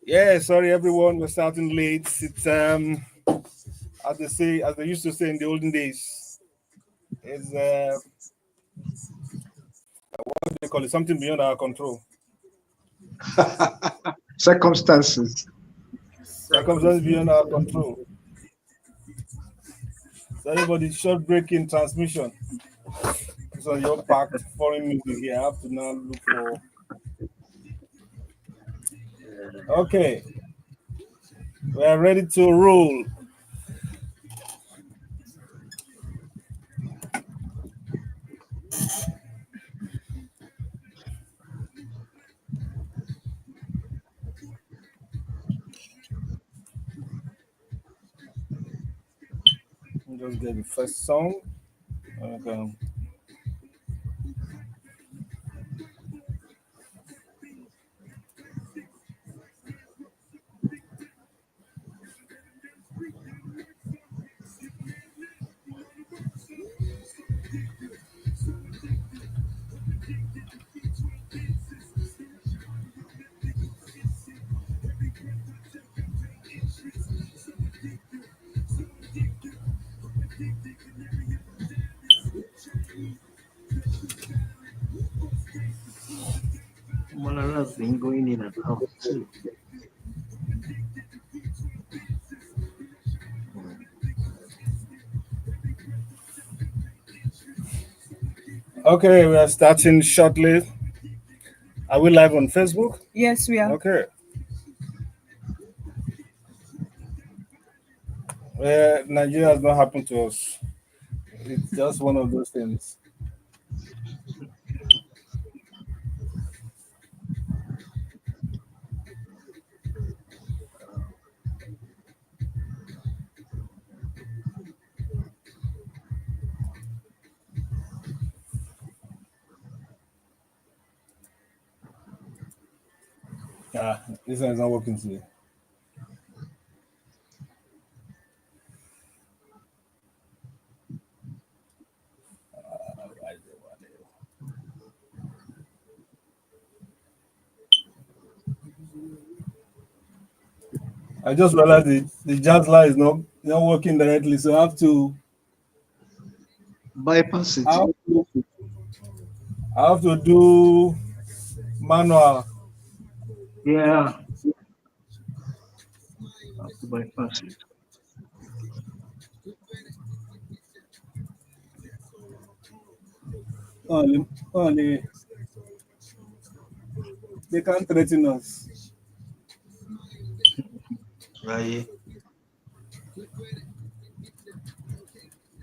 Yeah, sorry everyone, we're starting late. It's as they used to say in the olden days, is what do they call it? Something beyond our control. Circumstances. Circumstances beyond our control. So everybody, short break in transmission. So your packed foreign music here. I have to now look for. Okay, we are ready to roll. Just get the first song. Okay. Malala's been going in and out too. Okay, we are starting shortly. Are we live on Facebook? Yes, we are. Okay. Nigeria has not happened to us. It's just one of those things. This one is not working today. I just realized the jazz line is not working directly, so I have to Bypass it. I have to do manual. Yeah. Have to bypass it. Only they can't threaten us. Right.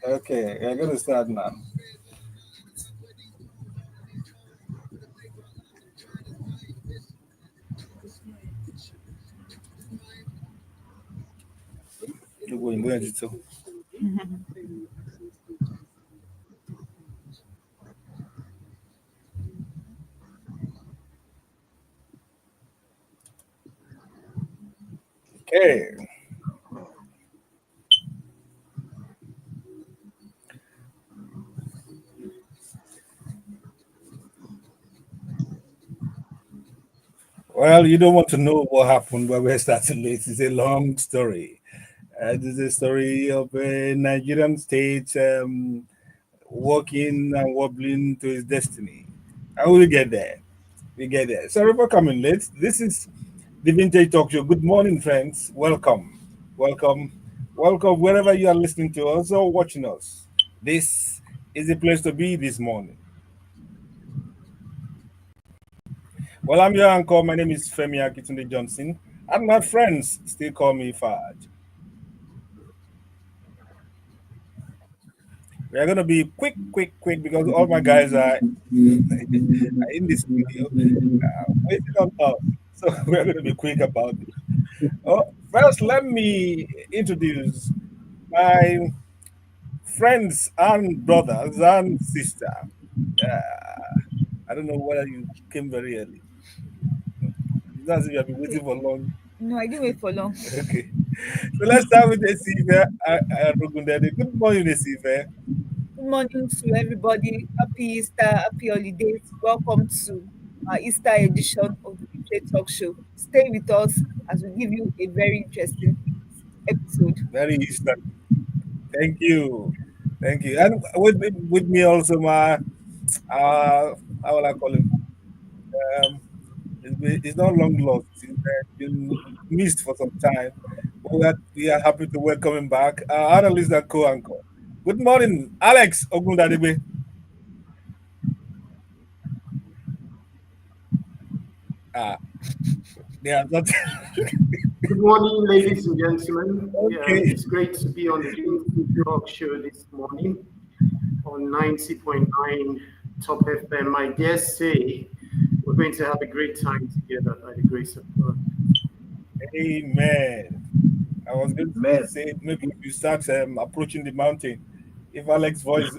Okay, we're going to start now. Okay. Well, you don't want to know what happened, but we're starting late. It's a long story. This is a story of a Nigerian state walking and wobbling to his destiny. How will we get there? We get there. Sorry for coming late. This is the Vintage Talkshow. Good morning, friends. Welcome. Welcome. Welcome wherever you are listening to us or watching us. This is the place to be this morning. Well, I'm your anchor. My name is Femi Akintunde-Johnson, and my friends still call me Faj. We are going to be quick, because all my guys are in the studio waiting on us. So we're going to be quick about it. First, let me introduce my friends and brothers and sister. I don't know whether you came very early. It's as if you have been waiting for long. No, I didn't wait for long. Okay. So let's start with Esi-Ìfẹ, Arogundade. Good morning, Esi-Ìfẹ. Good morning to everybody. Happy Easter, happy holidays. Welcome to our Easter edition of the Vintage Talkshow. Stay with us as we give you a very interesting episode. Very Eastern. Thank you. Thank you. And with me also my how will I call him? Um it's not long lost. He's been missed for some time. But we are happy to welcome him back. Analyst and co-anchor. Good morning, Alex Ogundadegbe. Ah, they are not Good morning, ladies and gentlemen. Yeah, okay. it's great to be on the Vintage Talkshow this morning on 90.9 Top FM. I dare say we're going to have a great time together by the grace of God. Amen. I was going to Man, say maybe if you start approaching the mountain, if Alex's voice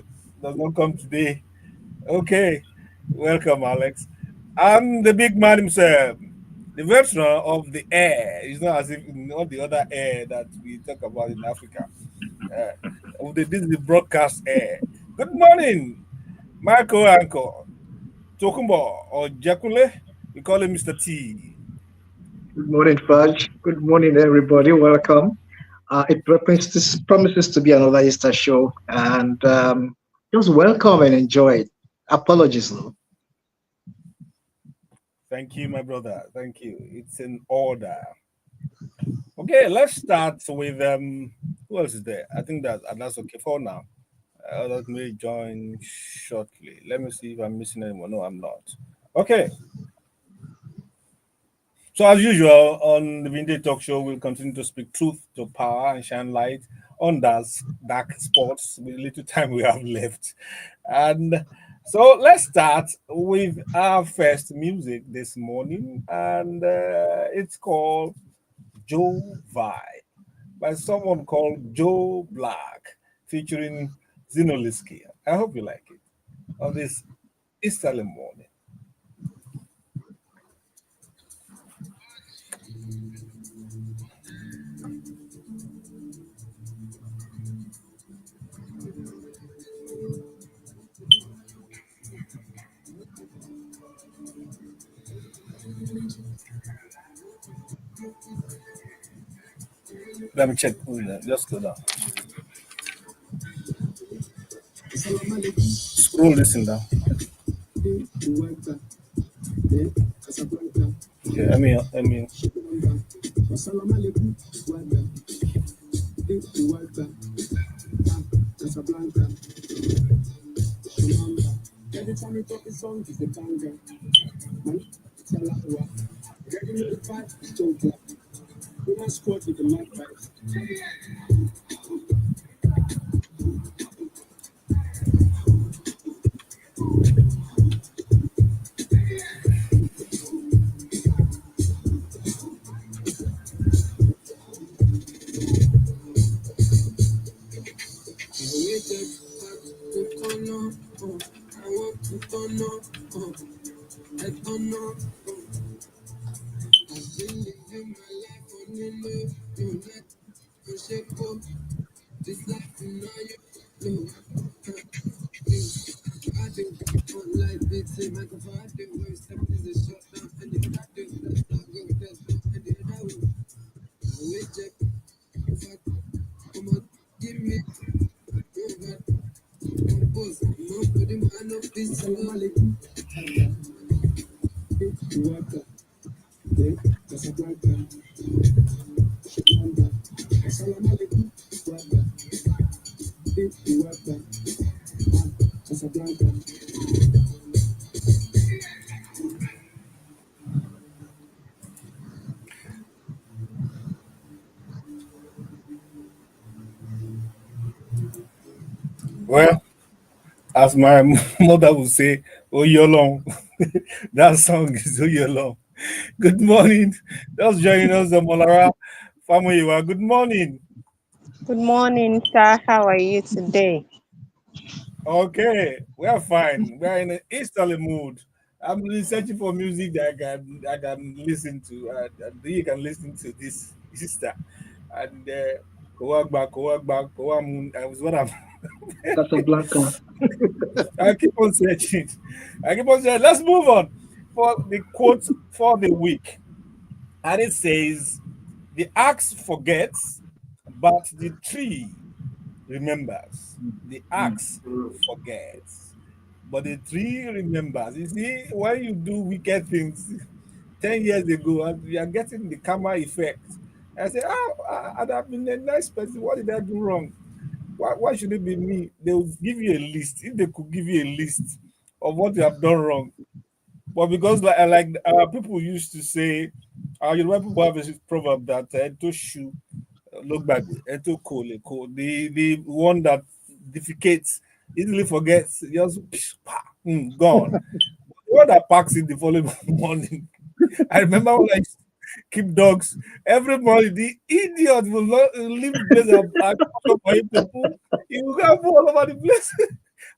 does not come today. Okay, welcome, Alex. I'm the big man himself, the veteran of the air. It's not as if not the other air that we talk about in Africa. This is the broadcast air. Good morning, Michael Anchor, Tokunbo or Ojekunle. We call him Mr. T. good morning, Fudge. Good morning, everybody. Welcome. Promises to be another Easter show, and just welcome and enjoy it. Apologies, though. Thank you, my brother. Thank you. It's in order. Okay, let's start with who else is there? I think that's okay for now. Others may join shortly. Let me see if I'm missing anyone. No, I'm not. Okay, so as usual on the Vintage Talk Show, we'll continue to speak truth to power and shine light on dark spots with the little time we have left. And so let's start with our first music this morning, and it's called Joe Vibe by someone called Joe Black, featuring Zinoliski. I hope you like it on this Easterly morning. Let me check. Just go down. Scroll this in down. Okay, I mean. Well, as my mother would say, "Oh, you're long." That song is "Oh, you're long." Good morning. Just joining us, the Molara family. Good morning. Good morning, sir. How are you today? Okay, we are fine. We are in an Easterly mood. I'm searching for music that I can listen to, and you can listen to this Easter. And Kowagba, is what I'm. Casablanca. I keep on searching. I keep on searching. Let's move on. for the quote for the week, and it says, "The axe forgets, but the tree remembers. The axe forgets, but the tree remembers." You see, when you do wicked things 10 years ago, and we are getting the karma effect. I say, "Oh, I'd have been a nice person. What did I do wrong? Why should it be me?" They will give you a list. If they could give you a list of what you have done wrong, but because like people used to say, you know, people have a proverb that to shoe look back, to cool, the one that defecates easily forgets, just gone. The one that packs in the following morning. I remember when I used to keep dogs every morning. The idiot will not leave the place and for him to poo. He will go and poo all over the place.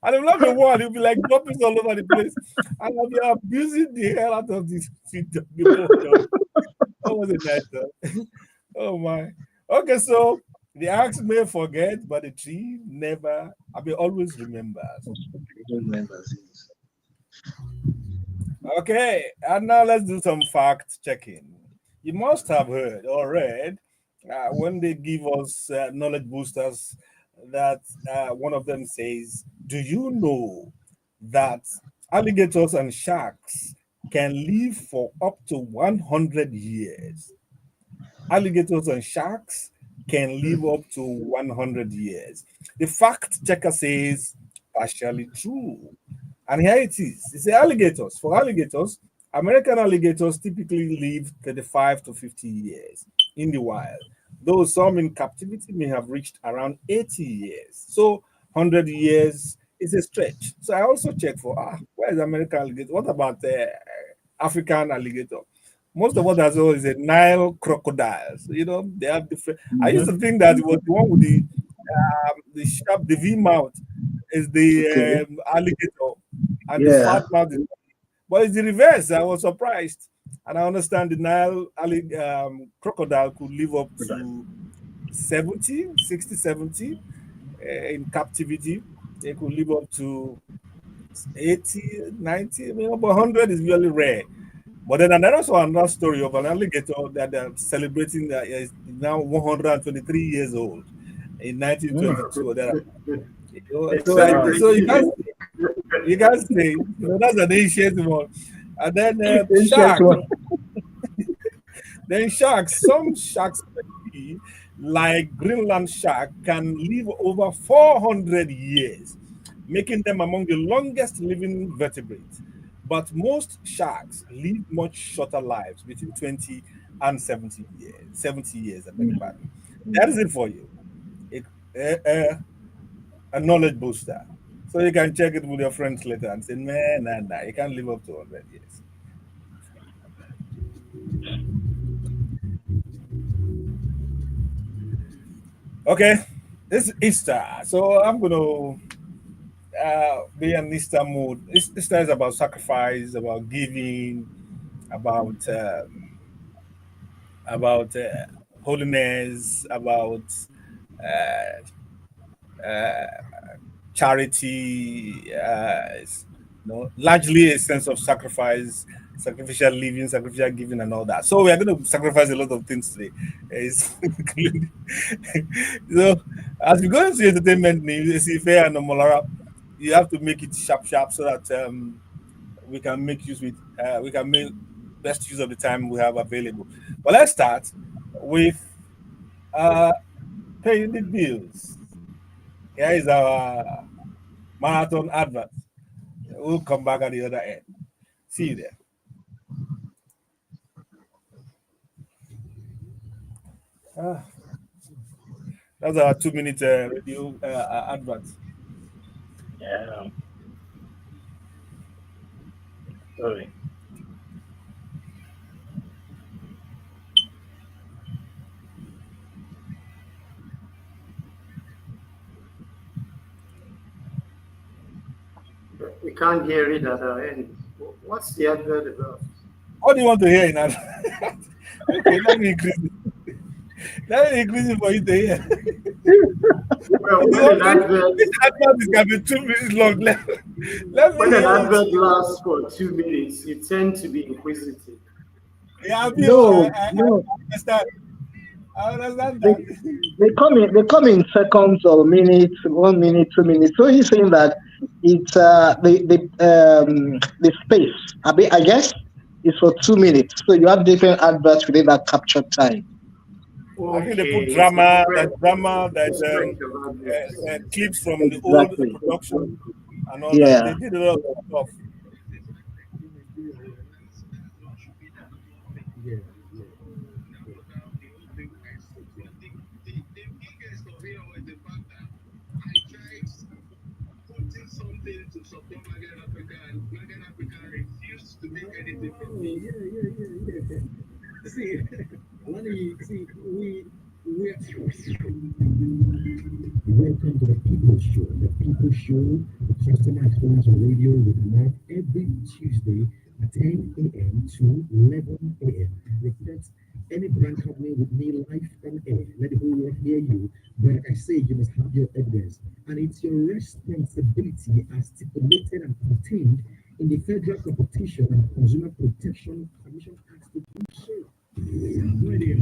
And it will not be one, he'll be like dropping all over the place. And I'll be abusing the hell out of this the poor dog. That was a nice dog. Oh my. Okay, so the axe may forget, but the tree never, always remembers. Okay, and now let's do some fact checking. You must have heard or read when they give us knowledge boosters that one of them says, "Do you know that alligators and sharks can live for up to 100 years?" Alligators and sharks can live up to 100 years. The fact checker says partially true. And here it is. It's alligators. For alligators, American alligators typically live 35 to 50 years in the wild, though some in captivity may have reached around 80 years. So 100 years is a stretch. So I also check for, where is American alligator? What about African alligator? Most of what I saw is a Nile crocodiles. You know, they have different. I used to think that it was the one with the sharp, the V mouth is the alligator, and the fat mouth is. But it's the reverse. I was surprised. And I understand the Nile crocodile could live up to 70, 60, 70 in captivity. They could live up to 80, 90. I mean, but 100 is really rare. But then there's also another story of an alligator that they're celebrating that is now 123 years old in 1922. So you guys say, that's an ancient one. And then shark. Then sharks, some sharks, like Greenland shark, can live over 400 years, making them among the longest living vertebrates. But most sharks live much shorter lives, between 20 and 70 years. 70 years, I beg your pardon. That is it for you. A knowledge booster. So you can check it with your friends later and say, man, nah, you can't live up to 100 years. Okay, this is Easter. So I'm going to be in Easter mood. Easter is about sacrifice, about giving, about holiness, about charity. Largely a sense of sacrifice, sacrificial living, sacrificial giving, and all that. So we are going to sacrifice a lot of things today. So as we go into entertainment news, Esi-Ìfẹ and Molara, you have to make it sharp so that we can make best use of the time we have available. But let's start with paying the bills. Here is our marathon advert. We'll come back at the other end. See you there. That's our 2-minute radio advert. Yeah. Sorry. We can't hear it at our end. What's the advert about? What do you want to hear in that? Okay, let me increase it. Let me increase it for you to hear. Well, This advert is going to be 2 minutes long. Let me When an hear what. advert lasts for 2 minutes, you tend to be inquisitive. Yeah, No, I no. understand. I understand They, that. they come in seconds or minutes, 1 minute, 2 minutes. So he's saying that it's the space. I guess it's for 2 minutes. So you have different adverts within that captured time. I think they put Okay, it's drama, that drama, a that stretch of adverts. clips from the old Exactly. production and all that. Yeah. They did a lot of stuff. Welcome to the People Show. The People Show, the customer experience radio with Mark every Tuesday at 10 a.m. to 11 a.m. Reflect any brand company with me live on air. Let the whole world hear you. But like I say, you must have your evidence. And it's your responsibility as stipulated and contained in the Federal Competition and Consumer Protection Commission Act to do so. Radio.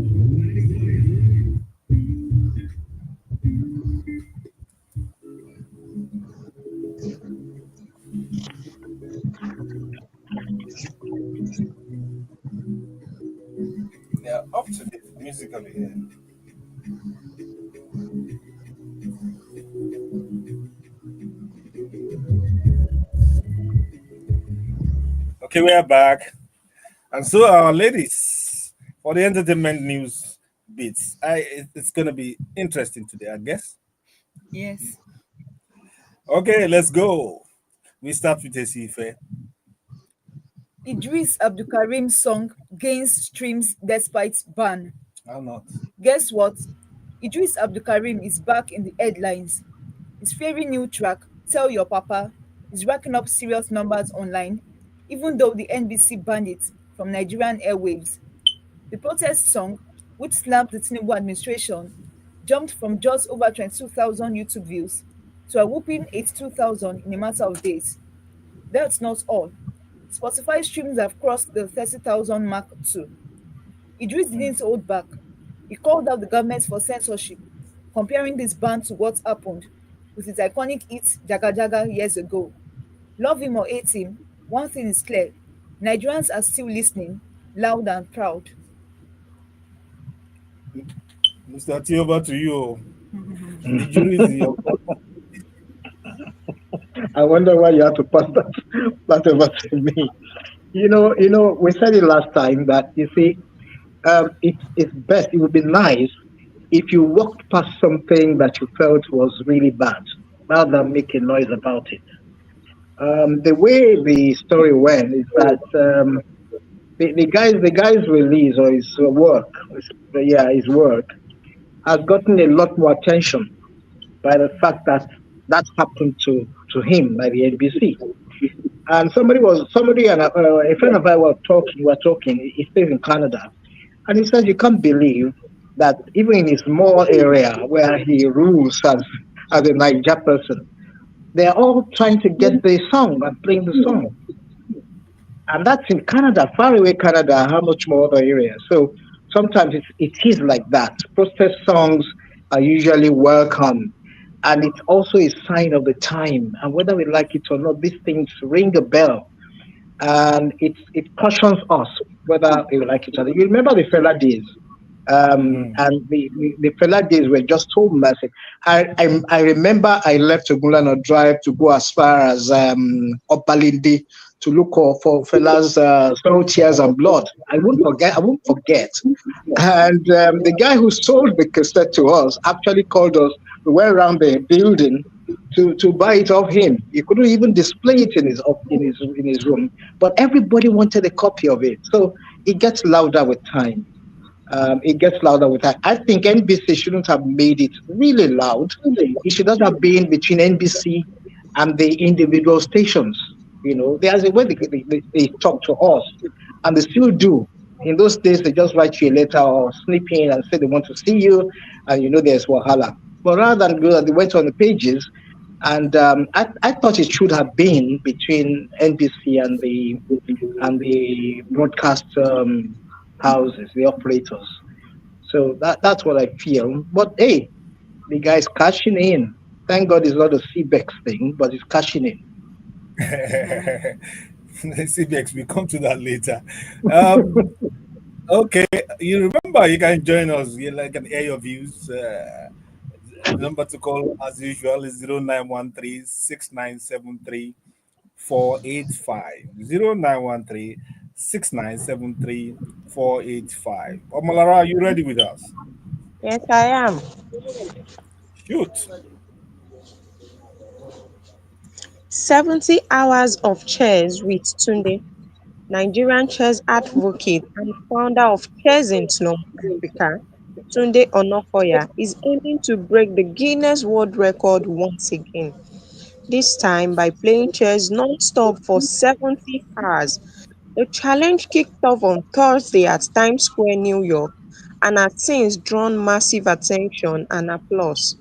They are up to date musically. Yeah. Okay, we are back. And so our ladies, for the entertainment news bits, it's gonna be interesting today, I guess. Yes. Okay, let's go. We start with Esi-Ìfẹ. Idris Abdulkarim's song gains streams despite ban. How not? Guess what? Idris Abdulkarim is back in the headlines. His very new track, Tell Your Papa, is racking up serious numbers online, even though the NBC banned it from Nigerian airwaves. The protest song, which slapped the Tinubu administration, jumped from just over 22,000 YouTube views to a whopping 82,000 in a matter of days. That's not all. Spotify streams have crossed the 30,000 mark too. Idris didn't hold back. He called out the government for censorship, comparing this ban to what happened with his iconic hit Jaga Jaga years ago. Love him or hate him, one thing is clear: Nigerians are still listening, loud and proud. Mr. T, over to you. The jury is in your I wonder why you have to pass that over to me. We said it last time that you see, it's best. It would be nice if you walked past something that you felt was really bad, rather than making noise about it. The way the story went is that the guy's release or his work, his work has gotten a lot more attention by the fact that that happened to him by the NBC. And somebody and a friend of mine were talking. He stays in Canada, and he says you can't believe that even in his small area where he rules as a Niger person, they're all trying to get the song and playing the song. And that's in Canada, far away Canada, how much more other areas. So sometimes it is like that. Protest songs are usually welcome. And it's also a sign of the time. And whether we like it or not, these things ring a bell. And it cautions us whether we like it or not. You remember the fella days. And the fella days were just so massive. I remember I left Ogundadegbe Drive to go as far as Opalindi to look for fellas Snow Tears and Blood. I won't forget. And the guy who sold the cassette to us actually called us. We went around the building to buy it off him. He couldn't even display it in his room. But everybody wanted a copy of it. So it gets louder with time. It gets louder with time. I think NBC shouldn't have made it really loud. It should not have been between NBC and the individual stations. There's a way they talk to us, and they still do. In those days, they just write you a letter or snip in and say they want to see you, and there's Wahala. But rather than go, they went on the pages And I thought it should have been between NBC and the broadcast houses, the operators. So that's what I feel. But hey, the guy's cashing in. Thank God it's not a CBEX thing, but it's cashing in. CBX, we come to that later. Um, okay, you remember you can join us. You like an air your views. The number to call as usual is 0913 6973 485. 0913 6973 485. Omalara, are you ready with us? Yes, I am. Shoot. 70 hours of chess with Tunde, Nigerian chess advocate and founder of Chess in Slum Africa. Tunde Onokoya is aiming to break the Guinness World Record once again, this time by playing chess non-stop for 70 hours. The challenge kicked off on Thursday at Times Square, New York, and has since drawn massive attention and applause.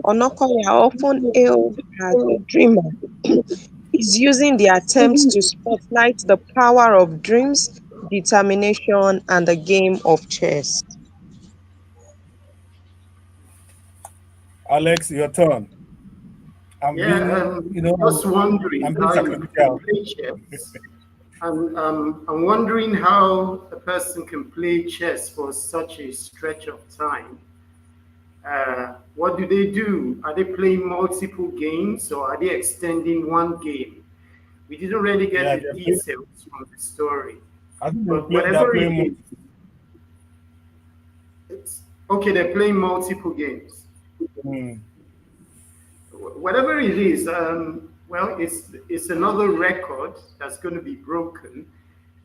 Onokoya, often hailed as a dreamer, is using the attempt to spotlight the power of dreams, determination, and the game of chess. Alex, your turn. I'm Yeah, being, just wondering I'm being how you can sacrificial. play chess. I'm wondering how a person can play chess for such a stretch of time. What do they do? Are they playing multiple games or are they extending one game? We didn't really get Yeah, the details from the story. I think But they're whatever it playing is, it's okay, they're playing multiple games. Hmm. Whatever it is, well, it's another record that's going to be broken,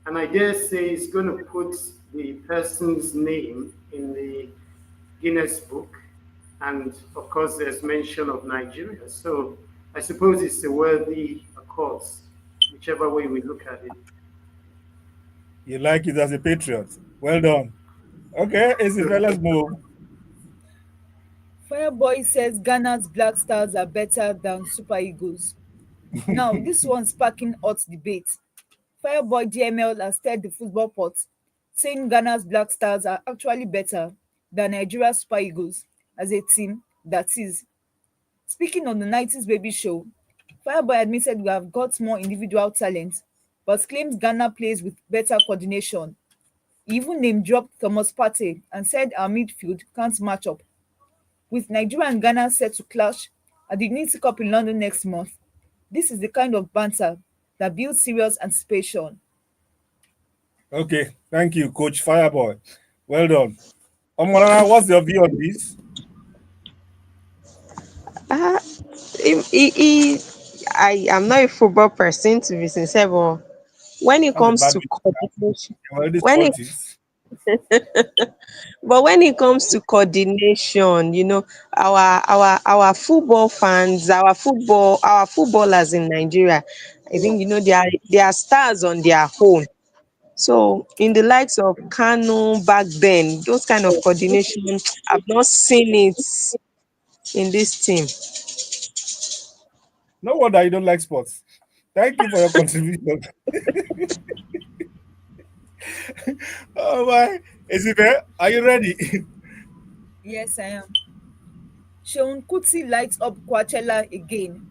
and I dare say it's going to put the person's name in the Guinness Book, and of course, there's mention of Nigeria. So I suppose it's a worthy cause, whichever way we look at it. You like it as a patriot. Well done. Okay, Esi-Ìfẹ, let's move. Fireboy says Ghana's Black Stars are better than Super Eagles. Now, this one's sparking hot debate. Fireboy DML has stirred the football pot, saying Ghana's Black Stars are actually better than Nigeria's Super Eagles as a team, that is. Speaking on the 90s Baby Show, Fireboy admitted we have got more individual talent, but claims Ghana plays with better coordination. He even name dropped Thomas Partey and said our midfield can't match up. With Nigeria and Ghana set to clash at the Unity Cup in London next month, this is the kind of banter that builds serious anticipation. Okay, thank you, Coach Fireboy. Well done. Omalara, what's your view on this? Uh, I am not a football person to be sincere, but when it That's a comes bad to news. coordination, You've already when spoiled it it. but when it comes to coordination, our football fans, our footballers in Nigeria, I think they are stars on their own. So in the likes of Kano back then, those kind of coordination, I've not seen it in this team. No wonder you don't like sports. Thank you for your contribution. Oh my. Esi-Ìfẹ, are you ready? Yes, I am. Seun Kuti lights up Coachella again.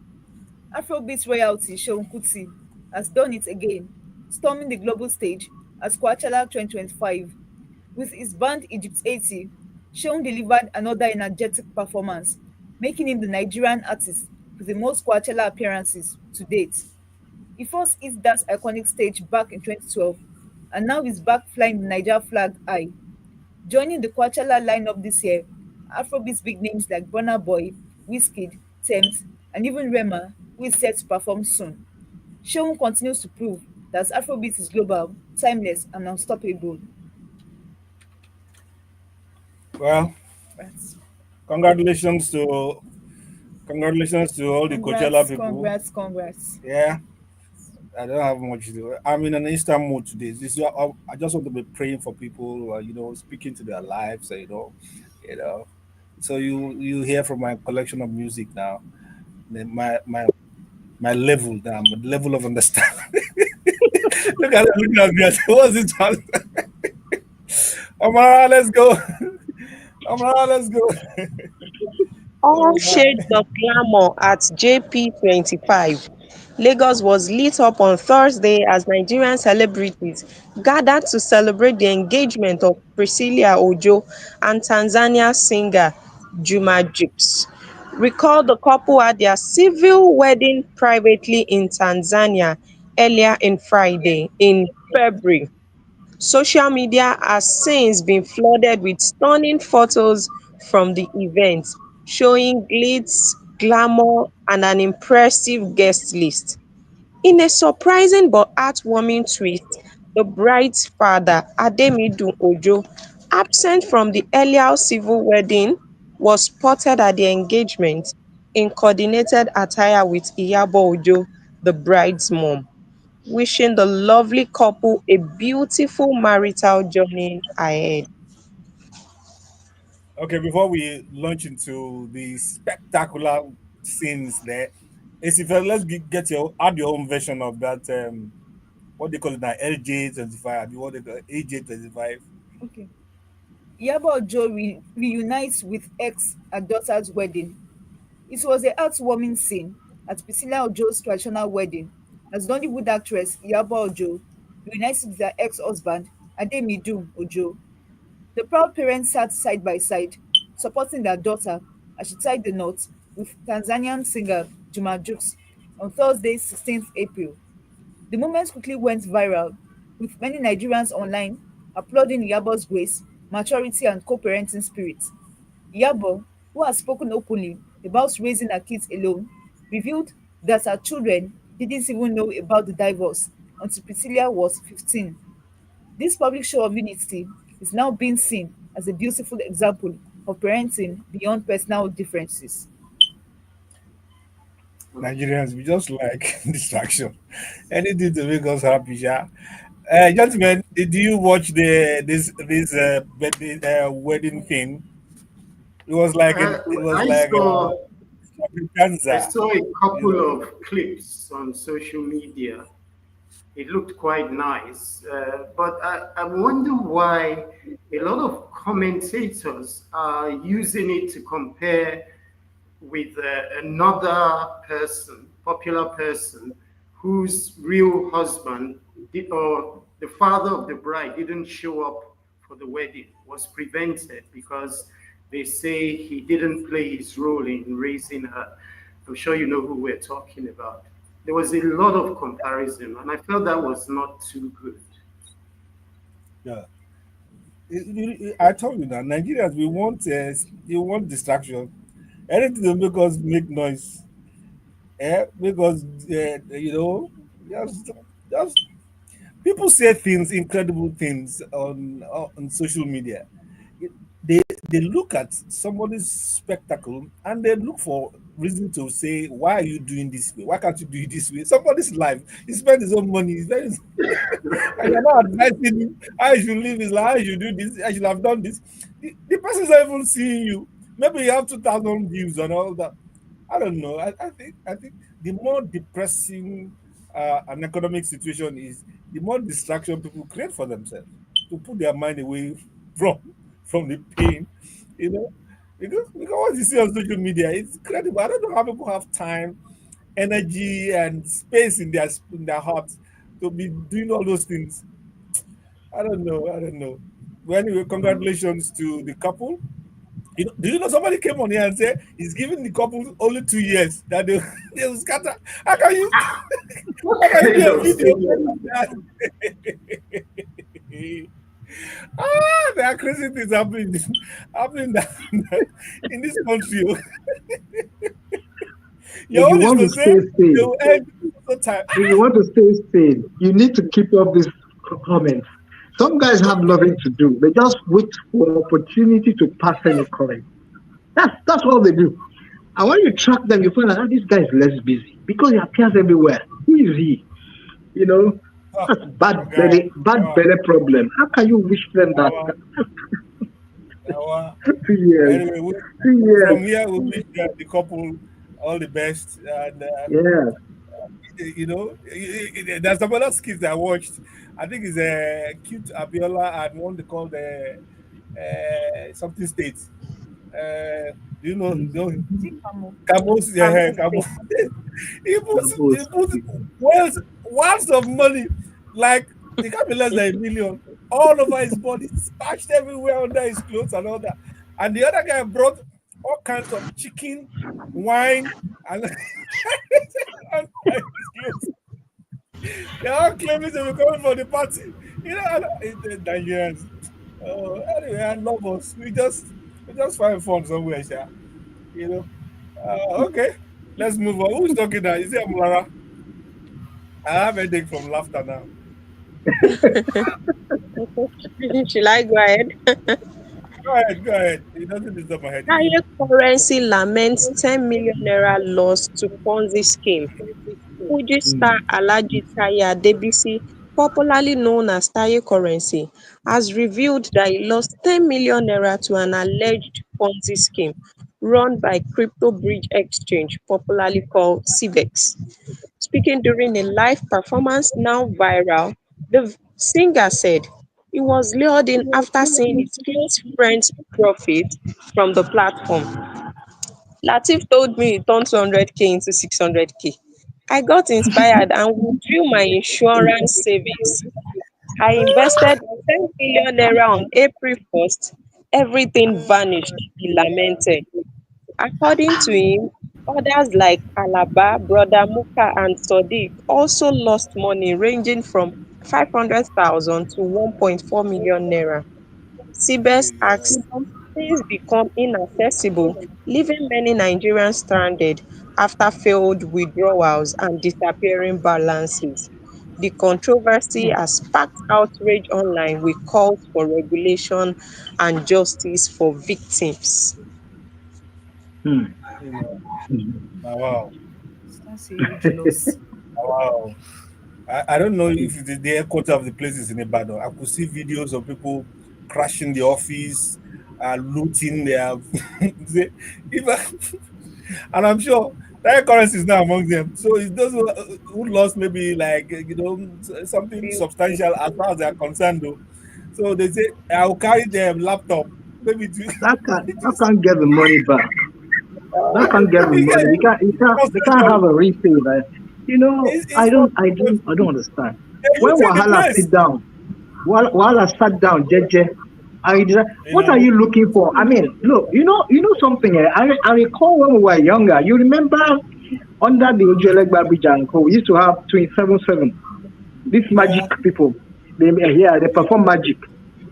Afrobeat royalty Seun Kuti has done it again, storming the global stage at Coachella 2025. With his band Egypt 80, Seun delivered another energetic performance, making him the Nigerian artist with the most Coachella appearances to date. He first hit that iconic stage back in 2012, and now he's back flying the Niger flag high. Joining the Coachella lineup this year, Afrobeats big names like Burna Boy, Wizkid, Tems, and even Rema, who is set to perform soon. Seun continues to prove that Afrobeat is global, timeless, and unstoppable. Well, Congrats. congratulations to all the Coachella Congrats, people. congrats, congrats. Yeah, I don't have much to do. I'm in an instant mood today. I just want to be praying for people, speaking to their lives, you know. So you hear from my collection of music now. my level now, my level of understanding. Look at it, looking at me. I say, what's it? Amara, let's go. Amara, let's go. All Oh my. shades of glamour at JP25. Lagos was lit up on Thursday as Nigerian celebrities gathered to celebrate the engagement of Priscilla Ojo and Tanzania singer Juma Jux. Recall the couple had their civil wedding privately in Tanzania earlier in Friday in February. Social media has since been flooded with stunning photos from the event, showing glitz, glamour, and an impressive guest list. In a surprising but heartwarming twist, the bride's father, Ademidu Ojo, absent from the earlier civil wedding, was spotted at the engagement in coordinated attire with Iyabo Ojo, the bride's mom, wishing the lovely couple a beautiful marital journey ahead. Okay, before we launch into the spectacular scenes there, Esi-Ìfẹ, let's get your add your own version of that. What they call it now, LJ 25. What they call AJ 25. Okay. Iyabo Ojo reunites with ex at daughter's wedding. It was a heartwarming scene at Priscilla Ojo's traditional wedding as Nollywood actress Iyabo Ojo reunites with her ex-husband Ademidu Ojo. The proud parents sat side by side, supporting their daughter as she tied the knot with Tanzanian singer Juma Jux on Thursday, 16th April. The moment quickly went viral, with many Nigerians online applauding Iyabo's grace, maturity, and co-parenting spirit. Iyabo, who has spoken openly about raising her kids alone, revealed that her children didn't even know about the divorce until Priscilla was 15. This public show of unity is now being seen as a beautiful example of parenting beyond personal differences. Nigerians, we just like distraction. Anything to make us happy, yeah. Gentlemen, did you watch this wedding thing? It was I like saw I extravaganza, saw a you couple know. of clips on social media. It looked quite nice, but I wonder why a lot of commentators are using it to compare with another person, popular person, whose real husband or the father of the bride didn't show up for the wedding, was prevented because they say he didn't play his role in raising her. I'm sure you know who we're talking about. There was a lot of comparison, and I felt that was not too good. Yeah. I told you that Nigerians we want distraction. Anything to make us make noise, because just people say things, incredible things on social media. It- They they look at somebody's spectacle and they look for reason to say, why are you doing this way? Why can't you do it this way? Somebody's life. He spent his own money. He spent his, and you're not advising him how he should live his life, how he should do this, I should have done this. The person's not even seeing you. Maybe you have 2,000 views and all that. I don't know. I think the more depressing an economic situation is, the more distraction people create for themselves to put their mind away from from the pain, you know. Because what you see on social media, it's incredible. I don't know how people have time, energy, and space in their hearts to be doing all those things. I don't know. I don't know. But anyway, congratulations to the couple. Do you know somebody came on here and said he's giving the couple only 2 years that they they will scatter? How can you What how can you kind do a of video statement like is that? that? There are crazy things happening in this country. If Your you own is want to to say stay they sane, will end so time. if you want to stay sane, you need to keep up this comment. Some guys have nothing to do. They just wait for opportunity to pass any comment. That's all they do. And when you track them, you find out this guy is less busy because he appears everywhere. Who is he? You know, Oh, that's God. bad belly problem. How can you wish them that Our, our, 2 years? anyway, 2 years. from here we wish the couple all the best. And Yeah. there's some other skits I watched. I think it's cute Abiola and one they call the something states. Do you know? Mm. Do you know Is it Camo? Camus, yeah, Cameroon Camus. State. He puts words of money, like it can't be less than a million, all over his body, splashed everywhere under his clothes and all that. And the other guy brought all kinds of chicken, wine, and under his clothes. They're all claiming to be coming for the party. The Nigerians. Anyway, I love us. We just find fun somewhere, sha. You know. Okay, let's move on. Who's talking now? Is it Amulara? I have a headache from laughter now. Should I go ahead? Go ahead, go ahead. It doesn't disturb my head again. Higher currency laments 10 million naira loss to Ponzi scheme. Fuji star Mm. Alhaji Taye Adebisi, popularly known as Taye Currency, has revealed that he lost 10 million naira to an alleged Ponzi scheme run by Crypto Bridge Exchange, popularly called CBEX. Speaking during a live performance now viral, the singer said he was lured in after seeing his close friends profit from the platform. Lateef told me he turned 200K into 600K. I got inspired and withdrew my insurance savings. I invested 10 million naira on April 1st. Everything vanished, he lamented. According to him, others like Alaba, Brother Muka and Sodiq also lost money ranging from 500,000 to 1.4 million naira. CBES Jesus. asks, things become inaccessible, leaving many Nigerians stranded after failed withdrawals and disappearing balances. The controversy has sparked outrage online with calls for regulation and justice for victims. Mm. You know. Mm. Wow. That's a huge loss. Wow. I don't know if it is the headquarters of the places in Ibadan. I could see videos of people crashing the office, looting their. if and I'm sure that currency is now among them. So it's those who lost maybe like something substantial as far as they are concerned, though. So they say I'll carry their laptop, maybe to That can't get the money back. That can't get the money. They can't have a refill. it's for I don't understand. they're When using the Wahala place, sit down, Wahala sat down, Jeje, you what are know. you looking for? I mean, look, something. I recall when we were younger. You remember under the Ojelegba Bridge and Co, we used to have 27/7. These magic Yeah, people, they perform magic.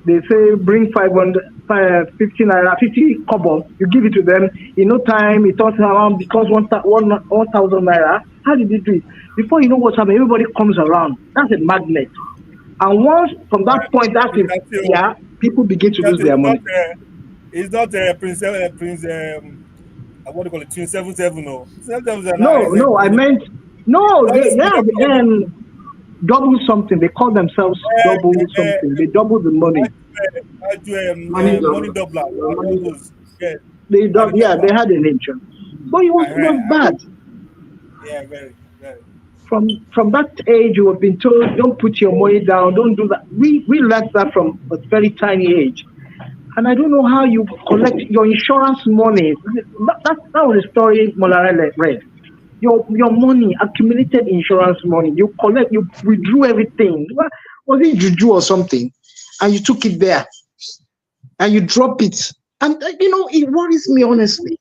They say bring 500, 50 naira, 50 kobo. You give it to them. In no time, it turns around because 1,000 naira. How did they do it? Before you know what's happening, everybody comes around. That's a magnet. And once from that point, that's you it. can see Yeah, people begin to because lose their money. it's not Prince what do you call it 277 no 277 No, is no, I meant no. all this Then double something. They call themselves double something. They double the money. Money money double. doubler and all Money. those. Yeah, I Yeah, remember. they had a name, sure. But I it was heard. bad. Yeah, very, very. From that age, you have been told, don't put your money down, don't do that. We learned that from a very tiny age. And I don't know how you collect your insurance money. That was the story Molarele read. Your money, accumulated insurance money, you withdrew everything. Was it juju or something? And you took it there and you drop it. And it worries me honestly.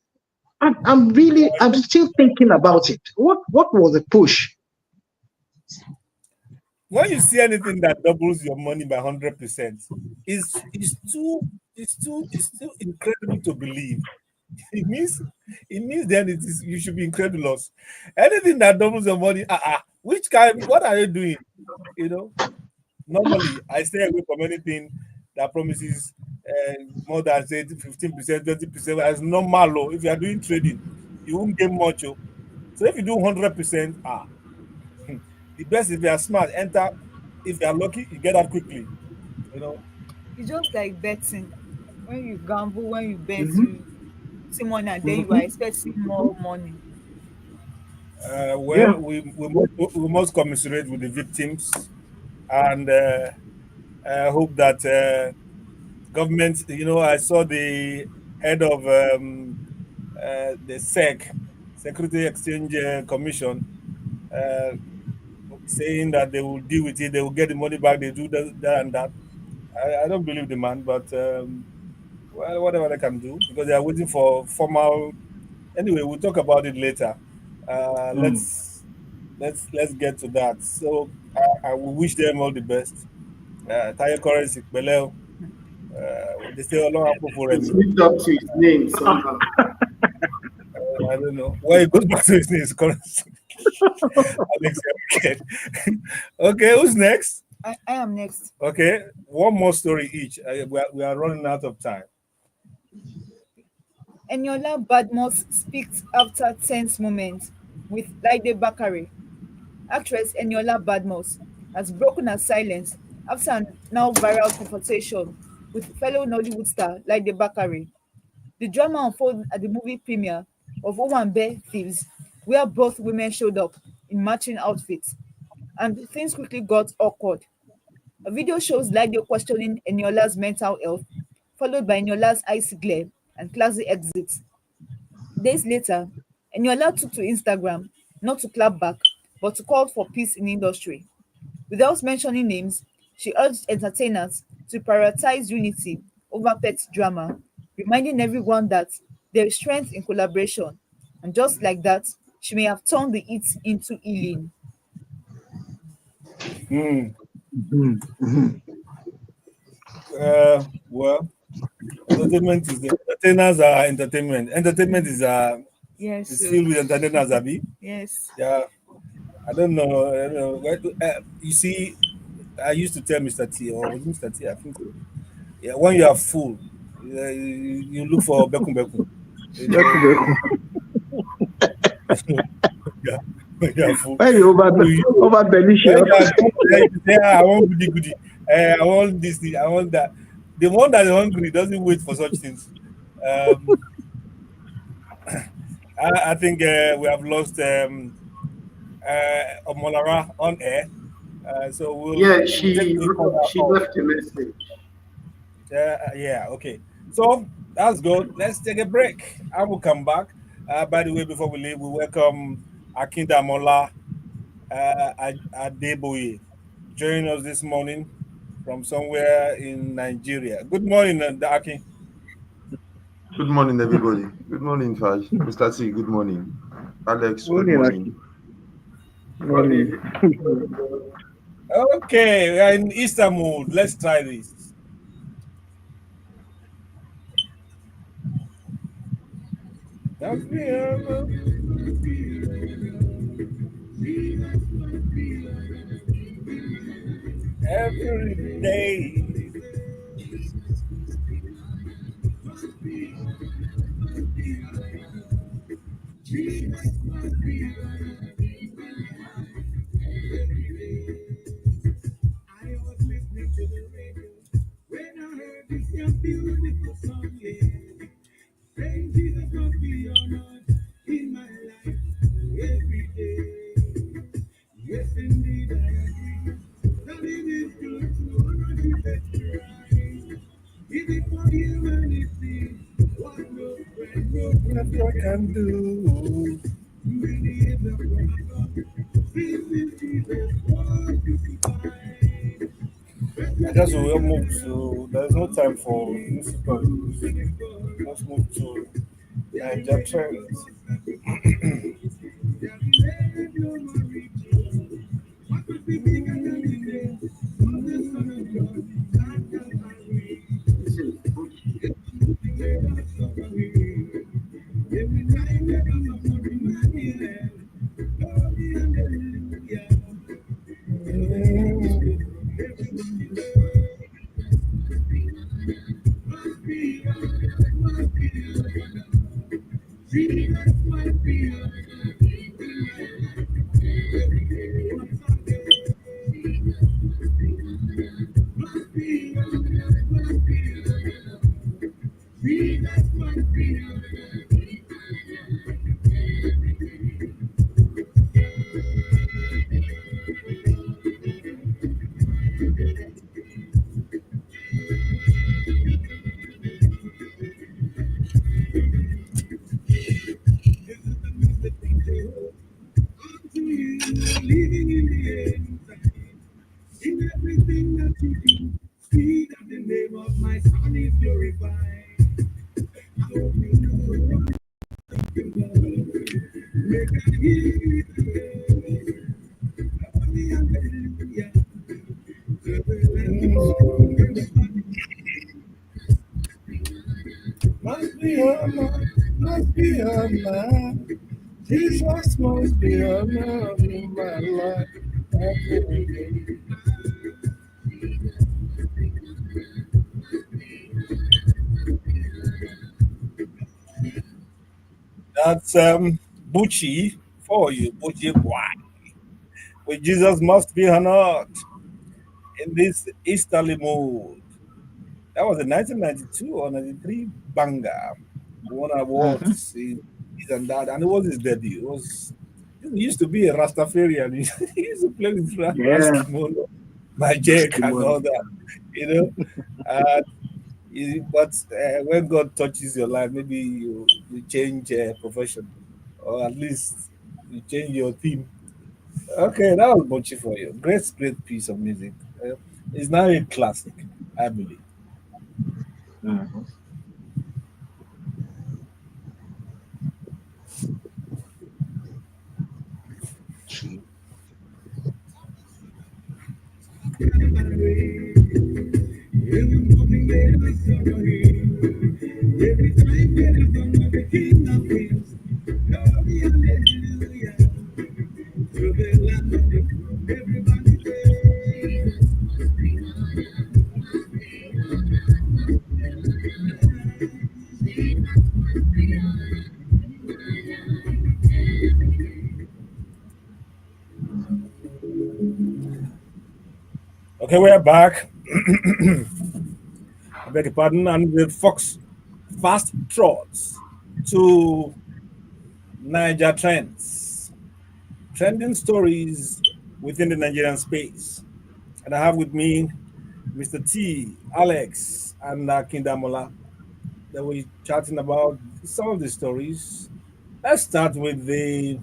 I'm still thinking about it. What was the push? When you see anything that doubles your money by 100%, it's too incredible to believe. It means it means then you should be incredulous. Anything that doubles your money, which kind? What are you doing? You know. Normally, I stay away from anything that promises more than say 15%, 20%. As normal, oh, if you are doing trading, you won't get much. Oh. So if you do 100%, the best if you are smart, enter. If you are lucky, you get out quickly. You know. It's just like betting. When you gamble, when you bet, Hmm. you see money and then you are Hmm. expecting more money. Yeah. Well, we must commiserate with the victims and hope that government. I saw the head of the Security Exchange Commission, uh, saying that they will deal with it, they will get the money back, they do that and that. I don't believe the man, but well, whatever they can do, because they are waiting for formal. Anyway, we'll talk about it later. Uh, Mm. let's let's get to that. So I will wish them all the best. Tayo currency, Beleo. They say Allah for It's me. lived up to his name somehow. I don't know why it goes back to his name. Is currency. Alex, okay. Okay, who's next? I am next. Okay, one more story each. We are running out of time. Eniola Badmus speaks after tense moment with Laide Bakare. Actress Eniola Badmus has broken her silence after a now viral confrontation with fellow Nollywood star Laide Bakare. The drama unfolded at the movie premiere of Owambe Thieves, where both women showed up in matching outfits, and things quickly got awkward. A video shows Laide questioning Eniola's mental health, followed by Eniola's icy glare and classy exits. Days later, Eniola took to Instagram not to clap back, but to call for peace in the industry. Without mentioning names, she urged entertainers to prioritize unity over petty drama, reminding everyone that there is strength in collaboration. And just like that, she may have turned the heat into healing. Hmm. Mm. Mm. Well, entertainment is the entertainers are entertainment. Entertainment Yes, is so filled with entertainers, Abi. yes. Yeah, I don't know. I don't know. You see, I used to tell Mr. T, or was it Mr. T? I think so. Yeah, when you are full, you look for Bekun Bekun. You That's know, the yeah, when you are full. when you over When delicious. you are drunk, then you say, "Ah, I want goody goody. I want this thing. I want that." The one that is hungry doesn't wait for such things. Um, I think we have lost Omolara on air. So Yeah, we'll take a she call. left a message. Yeah, okay. So that's good. Let's take a break. I will come back. By the way, before we leave, we welcome Akindamola Adeboye joining us this morning from somewhere in Nigeria. Good morning, Akin. Good morning, everybody. Good morning, Faj. Mr. T, good morning. Alex, good Morning, morning. Aki. Morning. Okay, we are in Easter mood. Let's try this. Every day. Nothing I can do. I just will move to. There's no time for musical. Let's move to Niger trends. This is Bushi. Must be honor, must be honor. Jesus must be honor in my life. That's Bucci for you, Bucci boy. With Jesus must be honored in this Easterly mood. That was a 1992 or 93 banger. Won Mm-hmm. awards, and that, and it was his debut. It was he used to be a Rastafarian. He used to play with Yeah, Raskimono, Majek, and Eskimo. all that. You know, uh, but when God touches your life, maybe you change profession, or at least you change your theme. Okay, that was Bochi for you. Great piece of music. It's now a classic, I believe. Mm-hmm. Gee. Okay, we're back. I beg your pardon. And the Fox fast trots to Niger trends, trending stories within the Nigerian space. And I have with me Mr. T, Alex, and Kindamola. That we're chatting about some of the stories. Let's start with the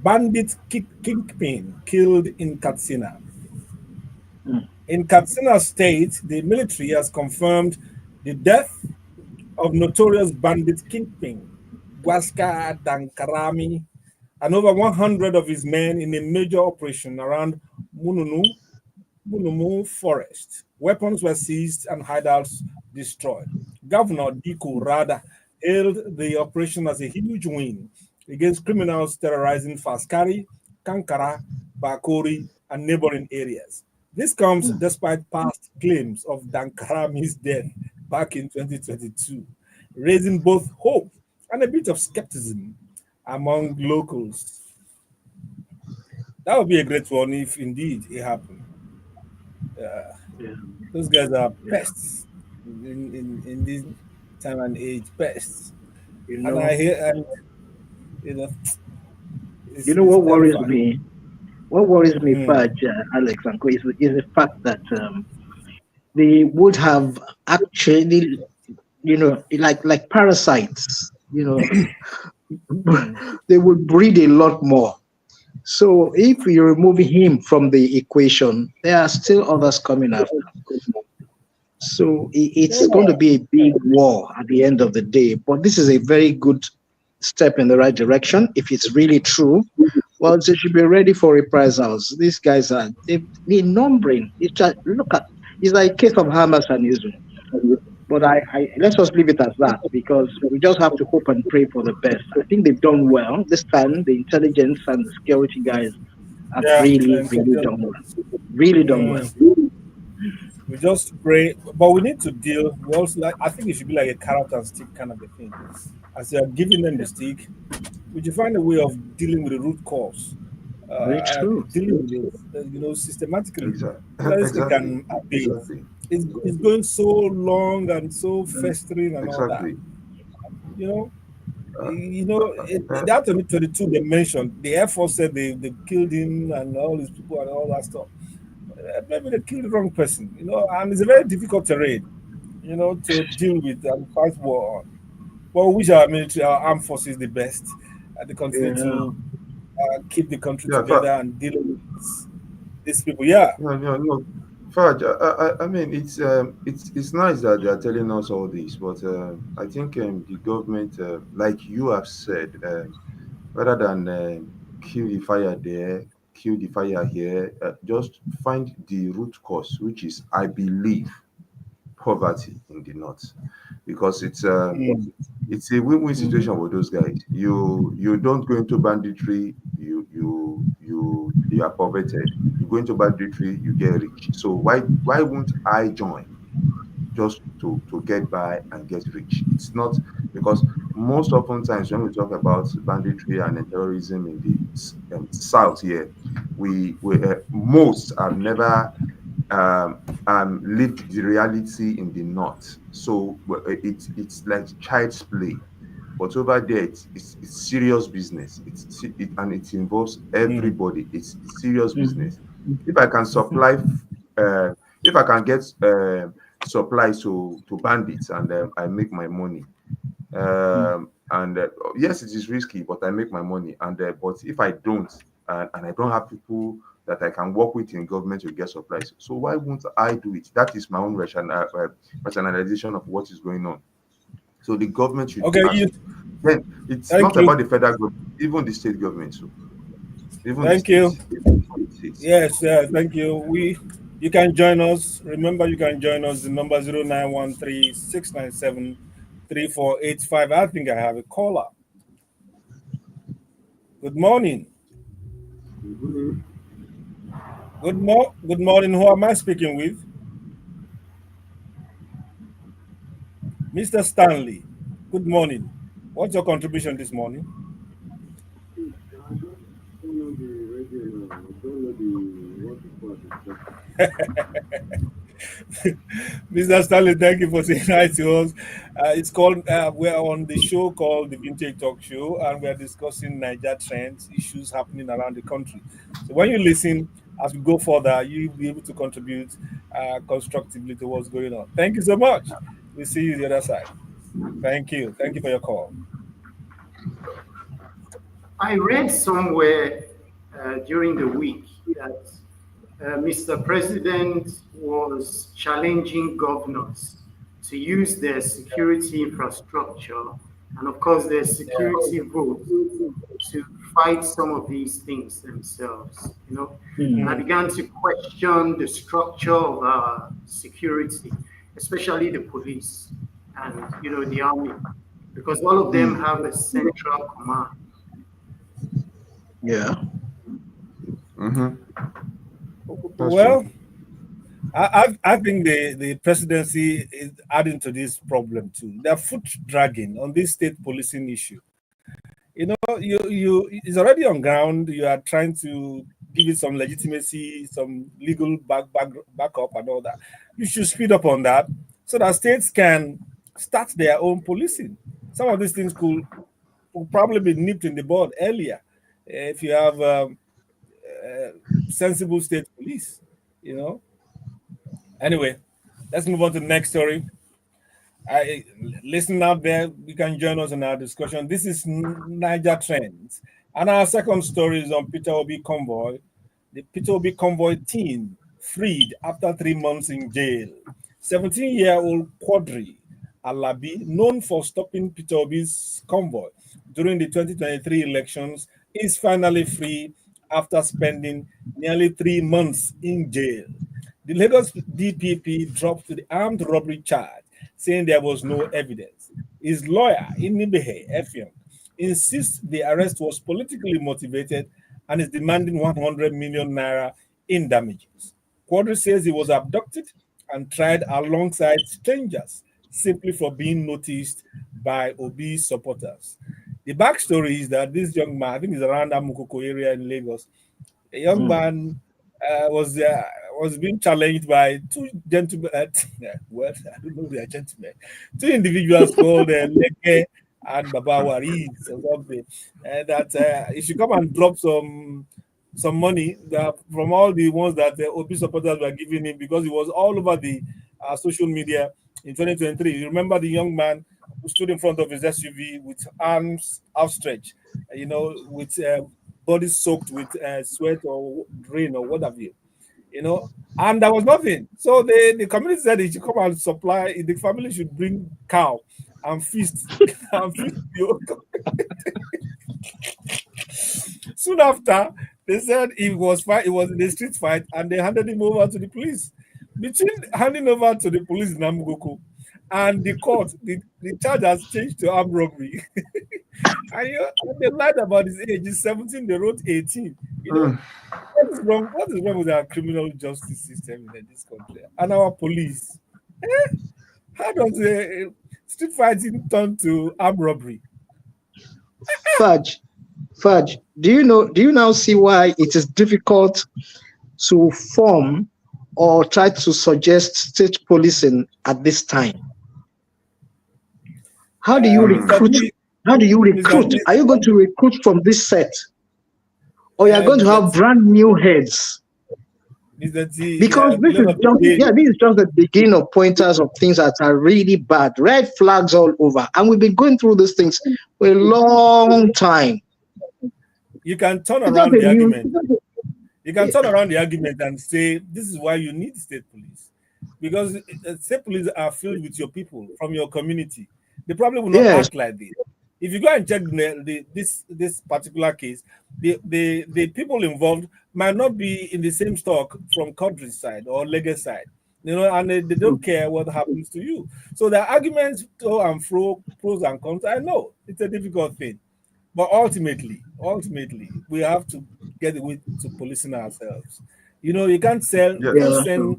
bandit kingpin killed in Katsina. Mm. In Katsina State, the military has confirmed the death of notorious bandit kingpin Gwaska Dankarami and over 100 of his men in a major operation around Mununu, Munumu Forest. Weapons were seized and hideouts destroyed. Governor Diko Rada hailed the operation as a huge win against criminals terrorizing Faskari, Kankara, Bakori, and neighboring areas. This comes Mm. despite past claims of Dankarami's death back in 2022, raising both hope and a bit of skepticism among locals. That would be a great one if indeed it happened. Yeah, Those guys are yeah. pests in this time and age, pests. You And I know, hear, and you know, you know it's what worries terrifying. me? What worries me, Hmm. Fudge, Alex and Co, is the fact that they would have actually, like parasites, Hmm. they would breed a lot more. So if you remove him from the equation, there are still others coming after. So it's going to Yeah. be a big war at the end of the day. But this is a very good step in the right direction. If it's really true, well, they should be ready for reprisals. These guys they're numbering. Look at it's like a case of Hamas and Israel. But I let's just leave it as that because we just have to hope and pray for the best. I think they've done well this time. The intelligence and the security guys have Yeah. really, And really done well. Really done well. mm, we just pray, but we need to deal. We also like. I think it should be like a carrot and stick kind of a thing. As you are giving them the stick, would you find a way of dealing with the root cause, Very true. dealing with it, systematically, Exactly. so that they Exactly. can abate. Exactly. It's going so long and so festering and all that. Exactly. You know, Uh, that 2022 they mentioned the Air Force said they killed him and all these people and all that stuff. Maybe they killed the wrong person. And it's a very difficult terrain. To deal with and fight war on. But we wish our military, our armed forces the best, and they continue Yeah. to keep the country yeah, but together and deal with these people. Yeah. yeah, yeah, no. Faj, I mean, it's nice that they are telling us all this, but I think the government, like you have said, rather than kill the fire there, kill the fire here, just find the root cause, which is, I believe, poverty in the north, because it's a win-win situation with those guys. You don't go into banditry, you are poverty. You go into banditry, you get rich. So why won't I join just to get by and get rich? It's not because most often times when we talk about banditry and terrorism in the south here, we most have never um, lived the reality in the north. So it's like child's play. But over there, it's serious business. And it involves everybody. It's serious business. If I can supply, if I can get supplies to bandits and I make my money. And yes, it is risky, but I make my money. And but if I don't, and I don't have people that I can work with in government to get supplies, so why won't I do it? That is my own rationalization of what is going on. So the government should Okay, ask. Then it's thank not you. about the federal government, even the state government. So even the Thank you. state, even the states. Yes, thank you. You can join us. Remember, you can join us. The number 0913-697-3485. I think I have a caller. Good morning. Good morning. Who am I speaking with? Mr. Stanley. Good morning. What's your contribution this morning? Mr. Stanley, thank you for saying hi to us. It's called. We're on the show called the Vintage Talk Show, and we're discussing Niger trends, issues happening around the country. So when you listen, as we go further, you'll be able to contribute constructively to what's going on. Thank you so much. We'll see you the other side. Thank you. Thank you for your call. I read somewhere during the week that Mr. President was challenging governors to use their security infrastructure and, of course, their security vote to fight some of these things themselves. And I began to question the structure of our security, especially the police and the army, because all of them have a central command. Yeah. That's Well, true. I think the presidency is adding to this problem too. They're foot dragging on this state policing issue. You it's already on ground. You are trying to give it some legitimacy, some legal backup, and all that. You should speed up on that so that states can start their own policing. Some of these things could probably be nipped in the bud earlier if you have sensible state police. You know. Anyway, let's move on to the next story. I listen out there. You can join us in our discussion. This is Niger Trends, and our second story is on Peter Obi convoy. The Peter Obi convoy team freed after 3 months in jail. 17-year-old Quadri Alabi, known for stopping Peter Obi's convoy during the 2023 elections, is finally free after spending nearly 3 months in jail. The Lagos DPP dropped the armed robbery charge, saying there was no evidence. His lawyer, Inibehe Effiong, insists the arrest was politically motivated and is demanding 100 million naira in damages. Quadri says he was abducted and tried alongside strangers simply for being noticed by Obi supporters. The backstory is that this young man, I think he's around Amukoko area in Lagos, a young man was being challenged by two gentlemen. Well, I don't know if they are gentlemen. Two individuals called Leke and Baba Waris or something, and that he should come and drop some money that, from all the ones that the OP supporters were giving him, because he was all over the social media in 2023. You remember the young man who stood in front of his SUV with arms outstretched, with body soaked with sweat or rain or what have you. you know, and there was nothing. So the community said they should come and supply. The family should bring cow and feast and feast you. Soon after, they said it was fight. It was in a street fight, and they handed him over to the police. Between handing over to the police in Namugoko and the court, the charge has changed to armed robbery. And they lied about his age. He's 17. They wrote 18. You know Mm. what is wrong? What is wrong with our criminal justice system in this country and our police? How does street fighting turn to armed robbery? Fudge, Fudge, do you now see why it is difficult to form or try to suggest state policing at this time? How do you Mr. recruit? T, How do you Mr. recruit? T, Are you going to recruit from this set, or you are going to Mr. have T, brand new heads? Mr. T, Because this let is us just, say, yeah, this is just the beginning of pointers of things that are really bad. Red flags all over, and we've been going through these things for a long time. you can turn It's not around a the new. argument. You can turn around the argument and say this is why you need state police, because state police are filled with your people from your community. They probably will not Yes. act like this. If you go and check this particular case, the people involved might not be in the same stock from countryside or Lagos side, you know, and they don't care what happens to you. So the arguments to and fro, pros and cons. I know it's a difficult thing, but ultimately, we have to get away to policing ourselves. You know, you Yes. can't Yeah. send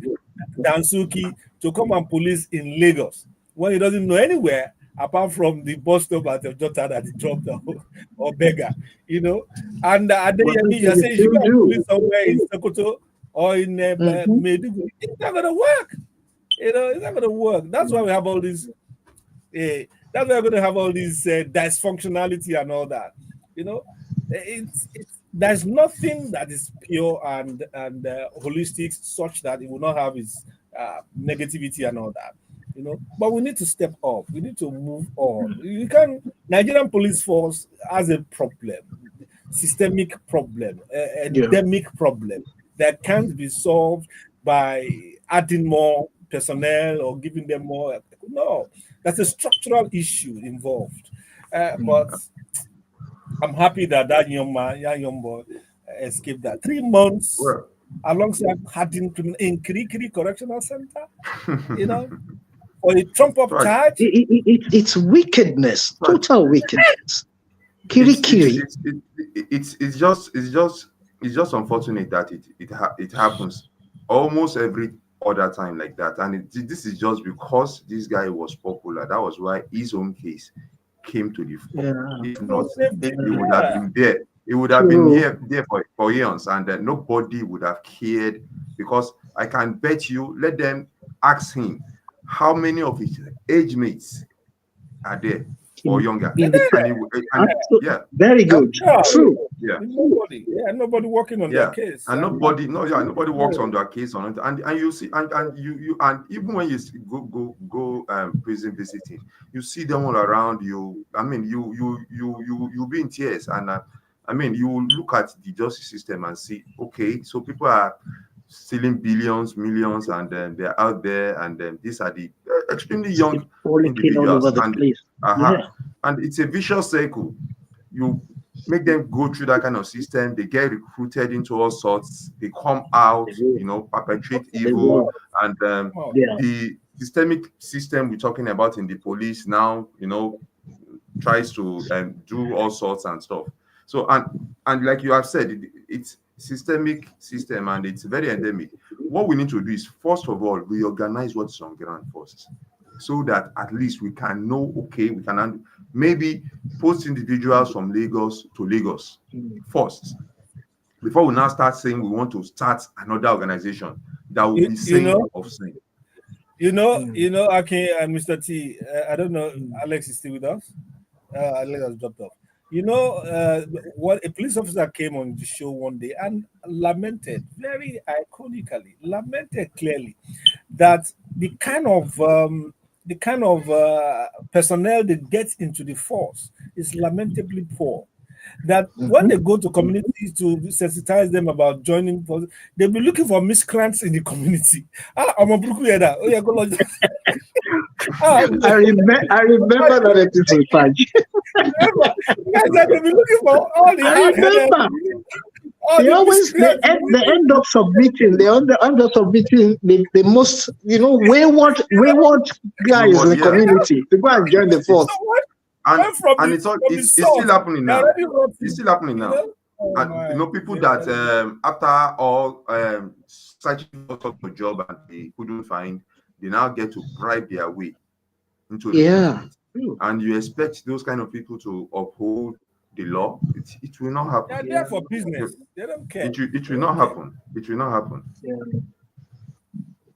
Dansuki to come and police in Lagos when he doesn't know anywhere apart from the bus stop at the Jota that he dropped or beggar, you know. And But that's you're what you saying you should still go and police do. somewhere in Sokoto or in Mm-hmm. Maiduguri. It's not going to work. You know, it's not going to work. That's why we have all these that's why we're going to have all these dysfunctionality and all that. You know, it's there's nothing that is pure and holistic such that it will not have its negativity and all that. You know, but we need to step up. We need to move on. You can Nigerian police force has a problem, systemic problem, Yeah. endemic problem that can't be solved by adding more personnel or giving them more. No, that's a structural issue involved. But I'm happy that that young man, that young boy, escaped that 3 months Well, alongside Hardin in Kirikiri Correctional Center. You know, for a trump up right. charge. It's wickedness, Right. total wickedness. Kiri It's it's kiri. it's it, it's just unfortunate that it happens almost every other time like that, and this is just because this guy was popular. That was why his own case came to the fore. Yeah. If not, So safety, he would have yeah. been there. He would have been True. there for eons, and nobody would have cared, because I can bet you. Let them ask him how many of his age mates are there or younger, Is the and yeah, very good. Yeah, True. yeah. nobody working on their Yeah, case. and nobody works on their case on it, and you see, and you and even when you go prison visiting, you see them all around you. I mean, you'll be in tears, and I mean, you will look at the justice system and see, okay, so people are stealing billions, millions, and they're out there, and these are the extremely young Frolicking all over individuals, the and place. uh Yeah. and it's a vicious circle. You make them go through that kind of system, they get recruited into all sorts, they come out, They will. perpetrate They evil, will. and Oh, Yeah. the systemic system we're talking about in the police now, tries to do all sorts and stuff. So, and like you have said, it's systemic system, and it's very endemic. What we need to do is, first of all, reorganize what's on ground first, so that at least we can know, okay, we can maybe post individuals from Lagos to Lagos first, before we now start saying we want to start another organization that will you, be you sane know, of sane. Akin and Mr. T. I don't know. Alex is still with us. Alex has dropped off. What a police officer came on the show one day and lamented very iconically, lamented clearly that the kind of personnel that gets into the force is lamentably poor. that when they go to communities to sensitize them about joining, they'll be looking for miscreants in the community. I'm a Bruku Yeda. Oh, yeah, go lodge. I remember that episode, Fudge. They'll be looking for all the I hard-headed, remember. all They the always miscreants. they end up submitting. They end up submitting the most wayward guys in the Yeah. community to go and join the force. So what? And From and the, it's all from the it's still source, happening they're now. already rotting, It's still happening you now. know? Oh And my people goodness. that after all searching for a job and they couldn't find, they now get to bribe their way into Yeah. recruitment. And you expect those kind of people to uphold the law. It will not They're happen. there for business. They don't care. It will not happen. It will not happen.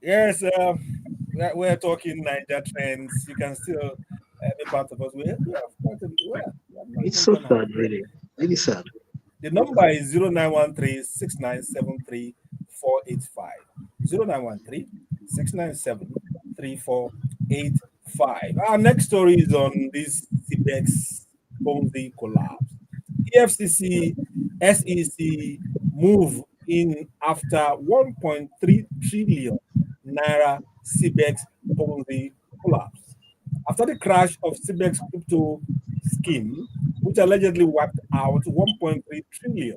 Yes, we're talking Niger trends. You can still be part of us. We have quite a It's so sad, really. Really sad. The number is 0913 6973 485. 0913 697 3485. Our next story is on this CBEX Ponzi collapse. EFCC, SEC move in after 1.3 trillion naira CBEX Ponzi collapse. After the crash of CBEX crypto scheme, which allegedly wiped out 1.3 trillion,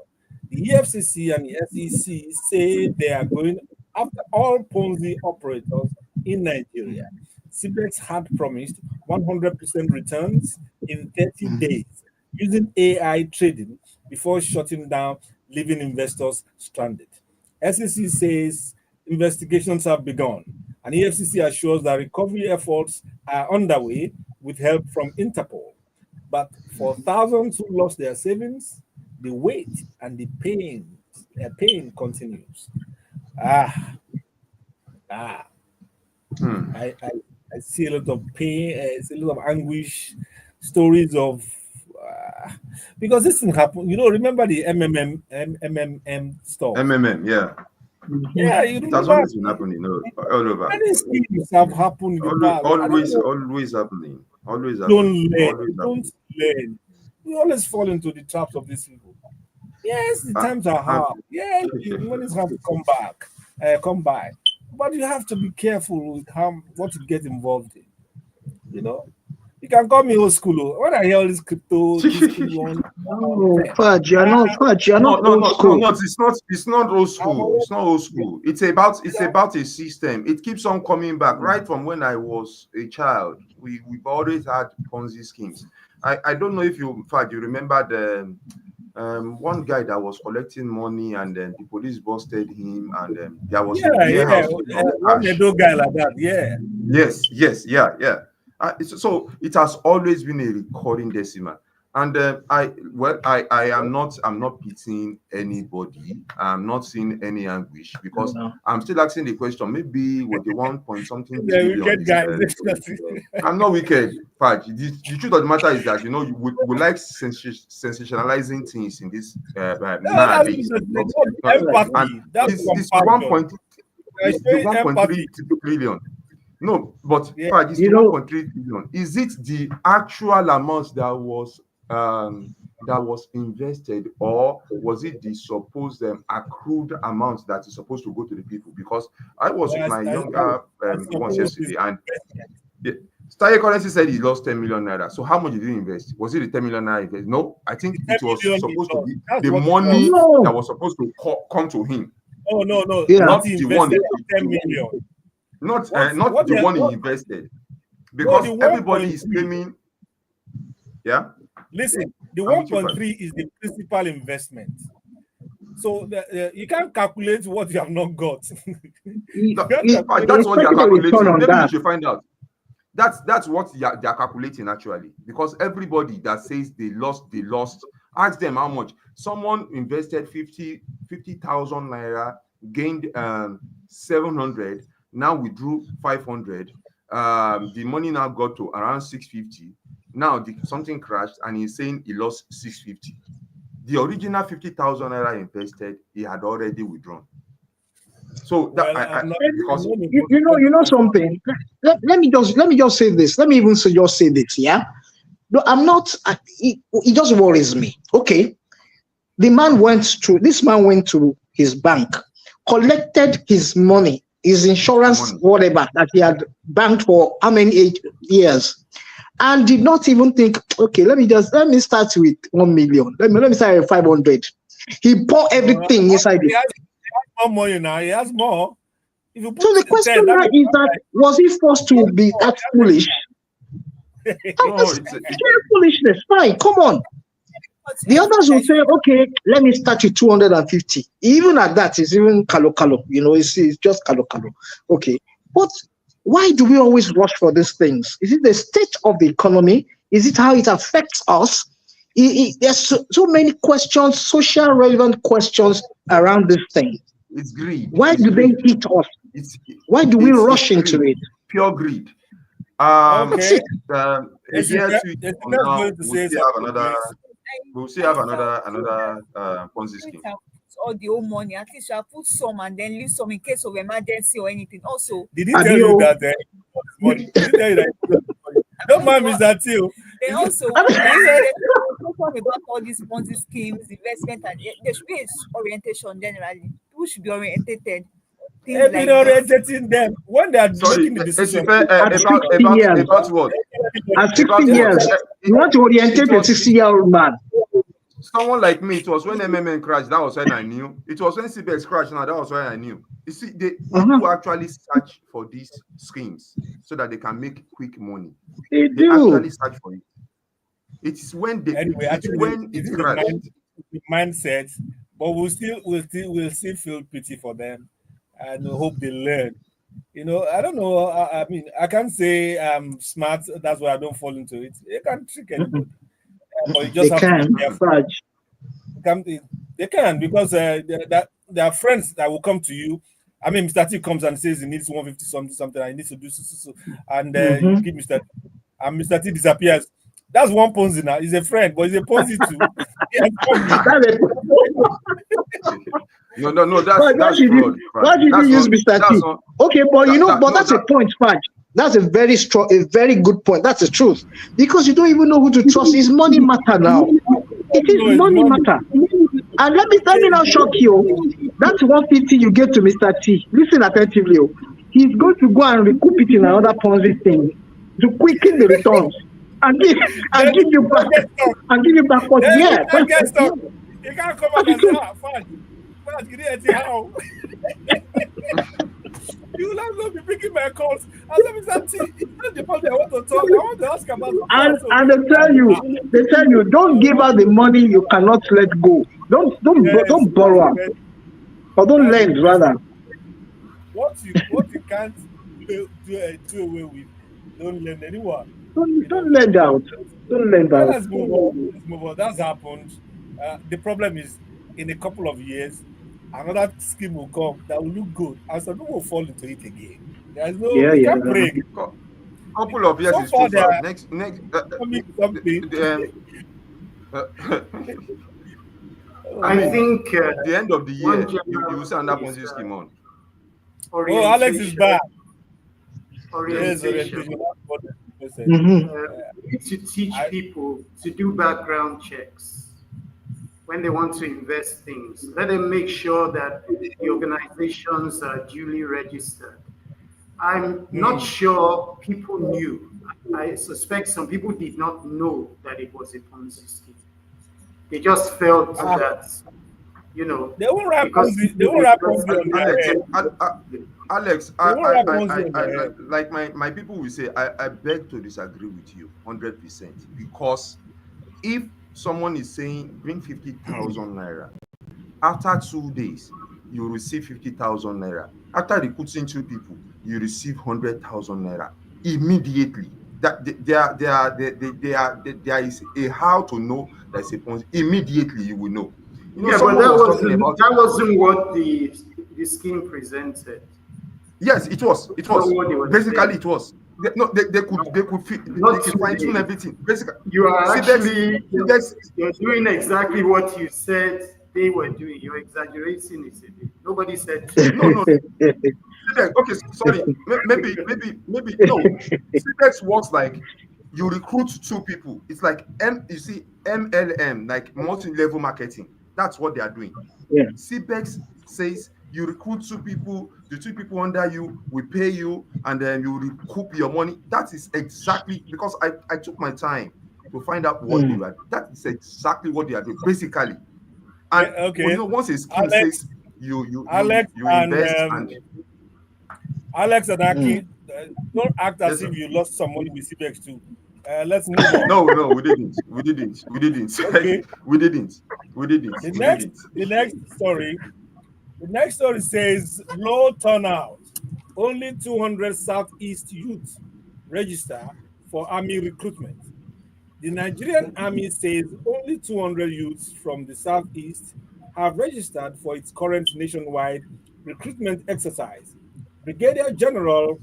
the EFCC and the SEC say they are going after all Ponzi operators in Nigeria. CBEX had promised 100% returns in 30 days using AI trading before shutting down, leaving investors stranded. SEC says investigations have begun, and EFCC assures that recovery efforts are underway with help from Interpol. But for thousands who lost their savings, the wait and the pain continues. I see a lot of pain, I see a lot of anguish, stories of because this thing happened. You know, remember the MMM stuff? Yeah. Yeah, you It has remember always been happening, all over. many schemes have happened in the past. Always happening. Always happening. Don't learn. Always Don't happening. learn. We always fall into the traps of these people. Yes, the times are hard. Yes, the monies have to come by. But you have to be careful with what you get involved in. You know, you can call me old school. When I hear all this crypto, Fudge, you're not old school. No, it's not old school. It's not old school. It's about a system. It keeps on coming back. Right from when I was a child, we've always had Ponzi schemes. I don't know if you remember the one guy that was collecting money and then the police busted him and there was a warehouse one guy like that. Yes, yeah. So it has always been a recurring decimal, and I'm not pitying anybody. I'm not seeing any anguish because I'm still asking the question. Maybe with the 1 point something billion, I'm not wicked. But the truth of the matter is that we like sensationalizing things in this nowadays. This 1.3 trillion. No, but this 1.3 billion, is it the actual amount that was invested, or was it the supposed accrued amount that is supposed to go to the people? Because I was with my younger ones yesterday, and Starry Currency said he lost 10 million naira. So how much did he invest? Was it the 10 million naira invest? No, I think it was supposed to be the money that was supposed to come to him. Oh no, not the one 10 million. Not the one he invested, because everybody is claiming. Yeah. Listen, the 1.3 is the principal investment. So you can't calculate what you have not got. That's what you're calculating. Maybe you should find out. That's what they're calculating actually, because everybody that says they lost. Ask them how much. Someone invested 50,000 naira, gained 700. Now withdrew 500. The money now got to around 650. Now something crashed, and he's saying he lost 650. The original 50,000 naira invested, he had already withdrawn. So because you know something. Let me just say this. Let me even just say this. Yeah, No, I'm not. It just worries me. Okay, this man went to his bank, collected his money, his insurance, whatever that he had banked for how many years, and did not even think, okay, let me start with 1 million. Let me start with 500. He poured everything inside He it. has more money now. He has more. If you put So the question 10, now is that, was he forced to be that foolish? No, That's very foolishness. Fine, come on. The others will say, okay, let me start with 250. Even at that, it's even kalo. It's just kalo. Okay. But why do we always rush for these things? Is it the state of the economy? Is it how it affects us? There's so many questions, social relevant questions around this thing. It's greed. Why do they hit us? Why do we rush into it? Pure greed. Okay. A year, 2 years from now, we'll still have another Ponzi scheme. All the old money, at least you have put some and then leave some in case of emergency or anything. Also, did he tell you that money? Did he tell you that? Don't mind Mr. Till. They also talk about all these Ponzi schemes, investment, and there should be an orientation generally. People should be orientated. They've been orientating them when they are making the decision. About what? At 60 years, you want to orientate a 60-year-old man. Someone like me, it was when MMN crashed, that was when I knew. It was when CBS crashed, now that was when I knew. You see, people actually search for these schemes so that they can make quick money. They actually search for it. It is when they it crashed. Mindset, but we'll still feel pity for them and hope they learn. I don't know. I mean, I can't say I'm smart. That's why I don't fall into it. You can't trick anybody. But you just have to be careful. They can, because there are friends that will come to you. I mean, Mr. T comes and says he needs 150 something, and he needs to do so, and you give Mr. T, and Mr. T disappears. That's one Ponzi now. He's a friend, but he's a Ponzi too. No, that's fraud. Why did you use Mr. T? Okay, but but that's a point, Fudge. That's a very good point. That's the truth. Because you don't even know who to trust. It's money matter now. It is money matter. And let me now shock you. That's 150 you get to Mr. T. Listen attentively. He's going to go and recoup it in another Ponzi thing to quicken the returns and give you back what you can't come out and say, Fudge, you didn't see how. You will not be picking my calls. I said, Mr. T, it's not the point I want to talk. I want to ask about the and they tell you, don't give out the money you cannot let go. Don't borrow, or don't lend rather. What you can't do away with, don't lend anyone. Don't lend out. Don't lend out. Let's move on. That's happened. The problem is, in a couple of years, another scheme will come that will look good, and some people will fall into it again. There's no, you can't break. Couple of years is too far. Next, I think the end of the year, you will see another Ponzi scheme on. Oh, Alex is back. Orientation. To teach people to do background checks when they want to invest things. Let them make sure that the organizations are duly registered. I'm not sure people knew. I suspect some people did not know that it was a Ponzi scheme. They just felt that, they won't wrap Ponzi. They won't wrap Ponzi on their head. Alex, like my people will say, I beg to disagree with you 100%, because if someone is saying bring 50,000 naira, after 2 days you receive 50,000 naira. After recruiting 2 people, you receive 100,000 naira immediately. That there is a how to know there's a Ponzi. Immediately you will know. But that wasn't what the scheme presented. Yes, it was. Basically, it was. They could fine tune everything. Basically, you are actually you're doing exactly what you said they were doing. You're exaggerating it a bit. Nobody said no. Okay, sorry. Maybe no. CBEX works like you recruit two people. It's like you see MLM, like multi-level marketing. That's what they are doing. Yeah. CBEX says you recruit two people, the two people under you will pay you, and then you recoup your money. That is exactly, because I took my time to find out what they Mm. were. That is exactly what they are doing, basically. Yeah, And okay. once a scheme Alex, says you Alex, you and invest and Alex and Mm. Aki, don't act yes, as if sir. you lost some money with CBX too. Let's move on. No, no, we didn't. We didn't. We didn't. Okay. We didn't. We didn't. The We next, didn't. the next story, the next story says low turnout. Only 200 Southeast youth register for army recruitment. The Nigerian Army says only 200 youths from the Southeast have registered for its current nationwide recruitment exercise. Brigadier General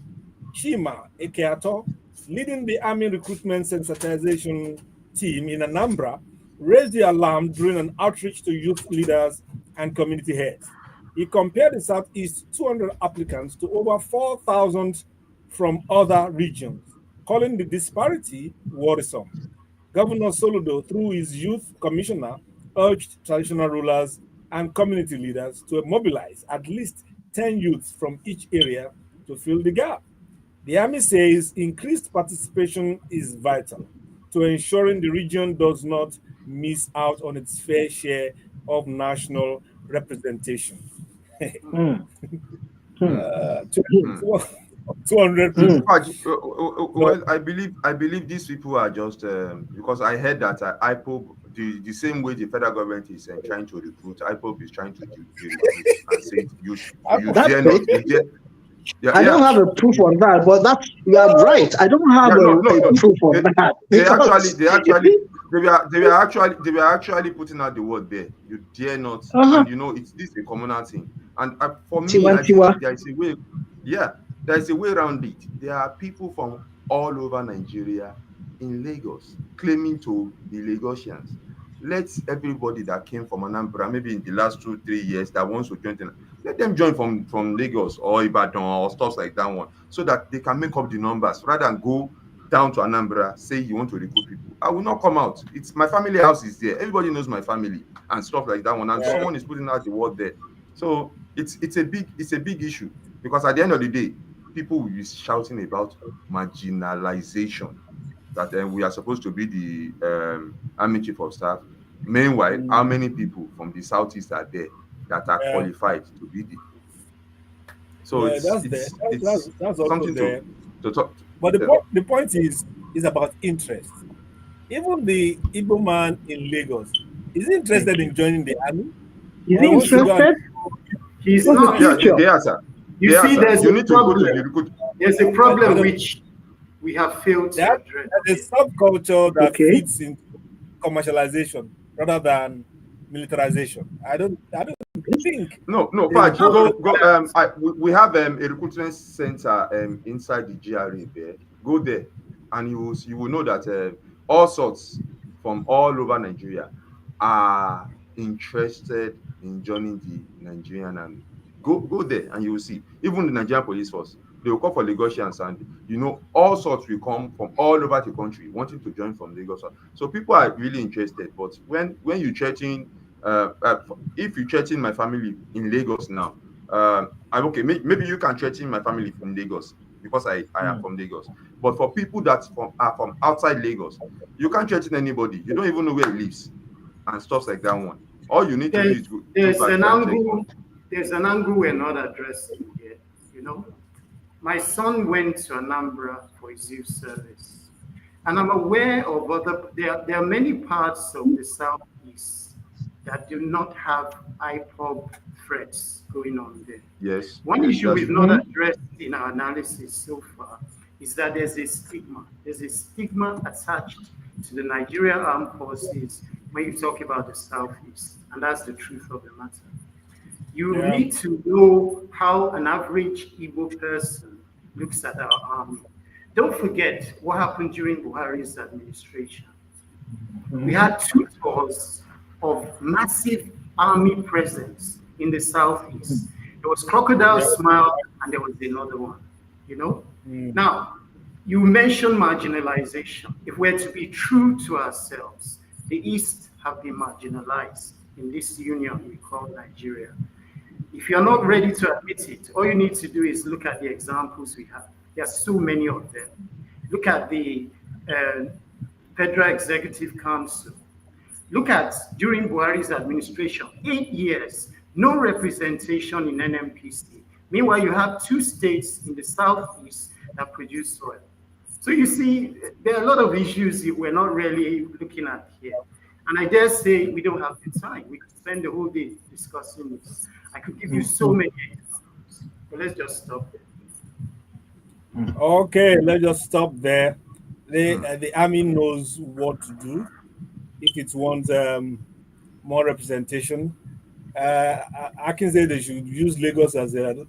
Chima Ekeato, leading the Army recruitment sensitization team in Anambra, raised the alarm during an outreach to youth leaders and community heads. He compared the Southeast 200 applicants to over 4,000 from other regions, calling the disparity worrisome. Governor Soludo, through his youth commissioner, urged traditional rulers and community leaders to mobilize at least 10 youths from each area to fill the gap. The Army says increased participation is vital to ensuring the region does not miss out on its fair share of national representation. Mm. Mm. uh, Hmm. 200 Mm. people. So, Well, I believe these people are just because I heard that IPOB, the same way the federal government is trying to recruit, IPOB is trying to recruit and say you That's dare it. not, you dare, yeah, I don't yeah, have a proof on that, but that's you are right. I don't have yeah, no, no, a no. proof on They, that they actually, because they you actually, see, they were actually putting out the word there. You dare not, uh-huh, and it's this a communal thing. And for me, I tiwantiwa. think there is a way. Yeah, there is a way around it. There are people from all over Nigeria in Lagos claiming to be Lagosians. Let everybody that came from Anambra, maybe in the last 2 3 years, that wants to join them, let them join from Lagos or Ibadan or stuff like that one, so that they can make up the numbers rather than go down to Anambra, say you want to recruit people. I will not come out. It's my family house is there. Everybody knows my family and stuff like that one. And uh, someone is putting out the word there. So it's a big issue, because at the end of the day, people will be shouting about marginalization, that we are supposed to be the army chief of staff. Meanwhile, how many people from the southeast are there that are yeah, qualified to be the? So yeah, it's that's there. it's That's, it's that's also something there. to talk. But the Yeah. point, the point is about interest. Even the Igbo man in Lagos is he interested Thank in you. joining the army, Is or he he wants to go and interested? He's What's the not. Yeah, they, future? they are, sir. You They are, see, sir. there's You a need to go to the problem. recruit. There's a I problem don't which we have failed to that address there's here. a subculture that Okay. feeds into commercialization rather than militarization. I don't think No, no, there's Fudge, both. go. We have a recruitment center inside the GRA there. Go there, and you will know that all sorts from all over Nigeria are interested in joining the Nigerian army. Go there, and you will see. Even the Nigerian police force, they will call for Lagosians, and all sorts will come from all over the country wanting to join from Lagos. So people are really interested. But when you threaten, if you threaten my family in Lagos now, I'm okay. Maybe you can threaten my family from Lagos because I am from Lagos. But for people that are from outside Lagos, you can't threaten anybody. You don't even know where he lives and stuff like that one. All you need to do There's, is do there's an background check angle. on. There's an angle we're not addressing here. You know, my son went to Anambra for his youth service, and I'm aware of other. There are many parts of the southeast that do not have IPOB threats going on there. Yes, One yes, issue that's we've true. not addressed in our analysis so far is that there's a stigma. There's a stigma attached to the Nigerian armed forces when you talk about the Southeast, and that's the truth of the matter. You Yeah, need to know how an average Igbo person looks at our army. Don't forget what happened during Buhari's administration. We had two tours of massive army presence in the southeast. There was Crocodile yeah, Smile and there was another one, you know? mm, Now, You mentioned marginalization. If we're to be true to ourselves, the East have been marginalized in this union we call Nigeria. If you're not ready to admit it, all you need to do is look at the examples we have. There are so many of them. Look at the uh, Federal Executive Council. Look at during Buhari's administration, 8 years, no representation in NMPC. Meanwhile, you have two states in the southeast that produce oil. So you see, there are a lot of issues that we're not really looking at here. And I dare say we don't have the time. We could spend the whole day discussing this. I could give you so many examples, but let's just stop there. Okay, let's just stop there. The army knows what to do if it wants more representation. I can say they should use Lagos as a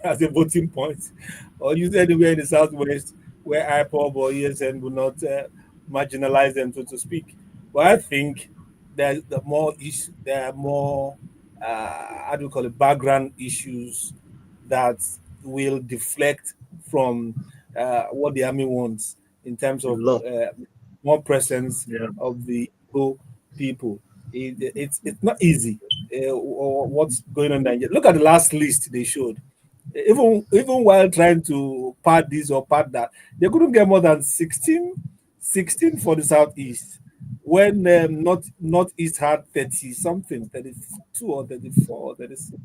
as a voting point, or use anywhere in the southwest where IPOB or ESN will not marginalize them, so to speak. But I think there are more how do you call it, background issues that will deflect from what the army wants in terms of Lot. more presence Yeah. of the Igbo people. It's not easy. What's going on there? Look at the last list they showed. Even while trying to pad this or pad that, they couldn't get more than 16 for the southeast. When northeast had 30 something, 32 or 34 or 36.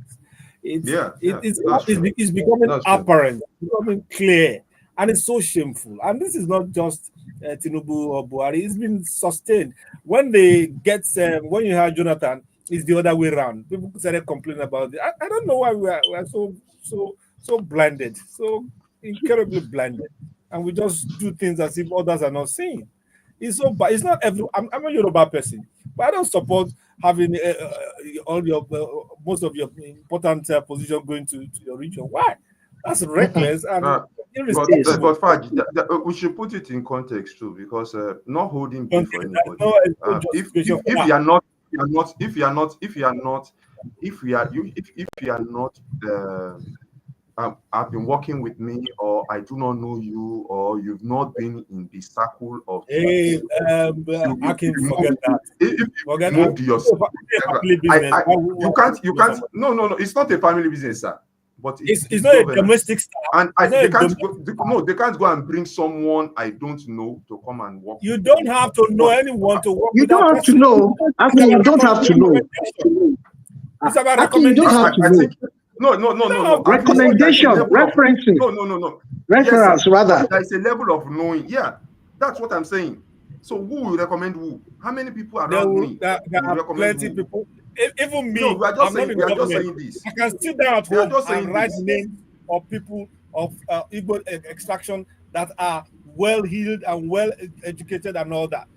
It's becoming That's true. apparent, becoming clear, and it's so shameful. And this is not just Tinubu or Buhari; it's been sustained. When they get when you have Jonathan, it's the other way around. People started complaining about it. I don't know why we are so blinded, so incredibly blinded, and we just do things as if others are not seeing. It's so bad. It's not every. I'm a Yoruba person, but I don't support having all your most of your important position going to your region. Why? That's reckless and But irresponsible. Faj, we should put it in context too, because not holding beef for There's anybody. no If justification for if that. you are not, you are not, if you are not, if you are not, if you are not, have been working with me, or I do not know you, or you've not been in the circle of Hey, I can forget that. if you Forget moved that. yourself, It's a family business. I, Why you can't. No. It's not a family business, sir. But It's not a governance. domestic staff. And It's not they a can't dom- go, no, they can't go and bring someone I don't know to come and work. You with don't me. have to know But anyone to work You with that don't have to person. know. Actually, you don't have to know. It's about Actually, you don't recommendation. have to I know. think no. At least there's a Recommendation, level of references, no. reference Yes, rather. there's a level of knowing. Yeah, that's what I'm saying. So who will recommend who? How many people around me There will are recommend plenty who? people. Even No, me, I'm not in we are just government. saying this. I can sit down at We are home just and saying write this. names of people of Igbo extraction that are well heeled and well educated and all that.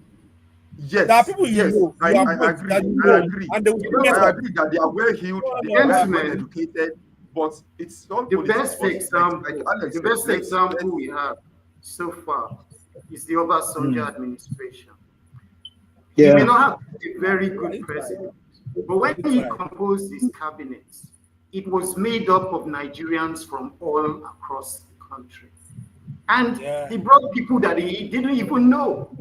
There are Yes, people you yes, know, you are I both agree. that you I know, agree. and they will You mess know, I up. agree that they are well heeled, No, they are well gentlemen, educated, but it's all the politics. best But example, like Alex the said, best example we have so far is the Obasanjo administration. He may Yeah. not have a very good It's fine. president, but when It's he fine. composed his cabinet, it was made up of Nigerians from all across the country. And Yeah. he brought people that he didn't even know,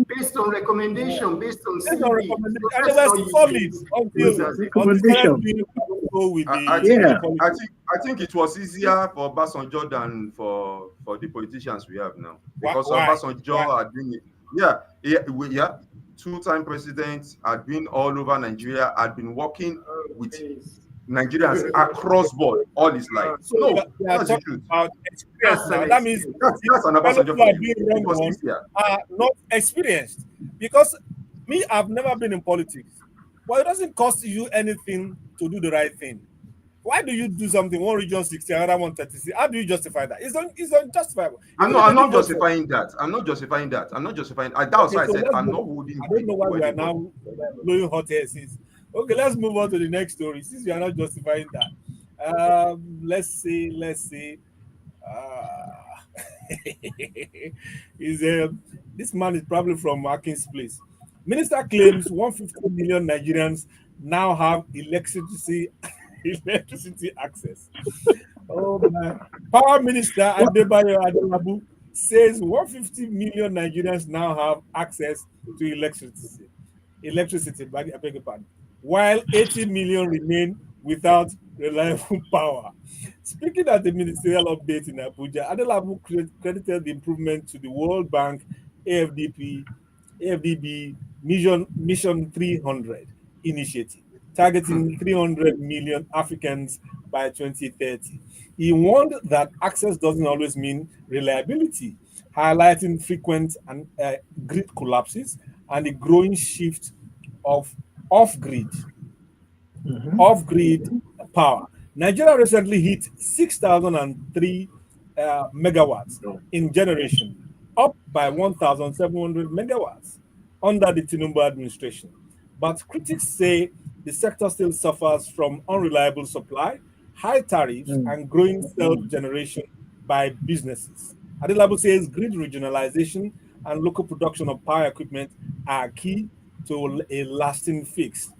based on recommendation, based on There's no CV. recommendation. So And they let's were not use solid these until as a they started Recommendation. doing go with I the think Yeah. politics. I think it was easier for Obasanjo than for the politicians we have now, because Why? Obasanjo had been yeah, two-time president, had been all over Nigeria, had been working with Nigerians across board all his life. So No, we are that's the talking truth. about experience That's now. an That means experience. That's an the fellow Obasanjo who for are you. doing wrong It was one easier. are not experienced. Because me, I've never been in politics, but it doesn't cost you anything to do the right thing. Why do you do something one region 60, another one 36? How do you justify that? It's unjustifiable. Even if I'm they did not vote for justifying that. I'm not justifying that. That's okay, why I so said let's I'm move. not holding I don't beef know why for we are anybody. now blowing hot air since. Okay, let's move on to the next story since you are not justifying that. Let's see. Uh, is this man is probably from Akin's place. Minister claims 150 million Nigerians now have electricity access. Oh my! Power Minister What? Adebayo Adelabu says 150 million Nigerians now have access to electricity, I beg your pardon, while 80 million remain without reliable power. Speaking at the ministerial update in Abuja, Adelabu credited the improvement to the World Bank AFDB Mission 300 initiative, targeting 300 million Africans by 2030. He warned that access doesn't always mean reliability, highlighting frequent and grid collapses and the growing shift of off-grid off-grid power. Nigeria recently hit 6,003 megawatts in generation, up by 1,700 megawatts under the Tinubu administration. But critics say the sector still suffers from unreliable supply, high tariffs, and growing self-generation by businesses. Adelabu says grid regionalization and local production of power equipment are key to a lasting fix.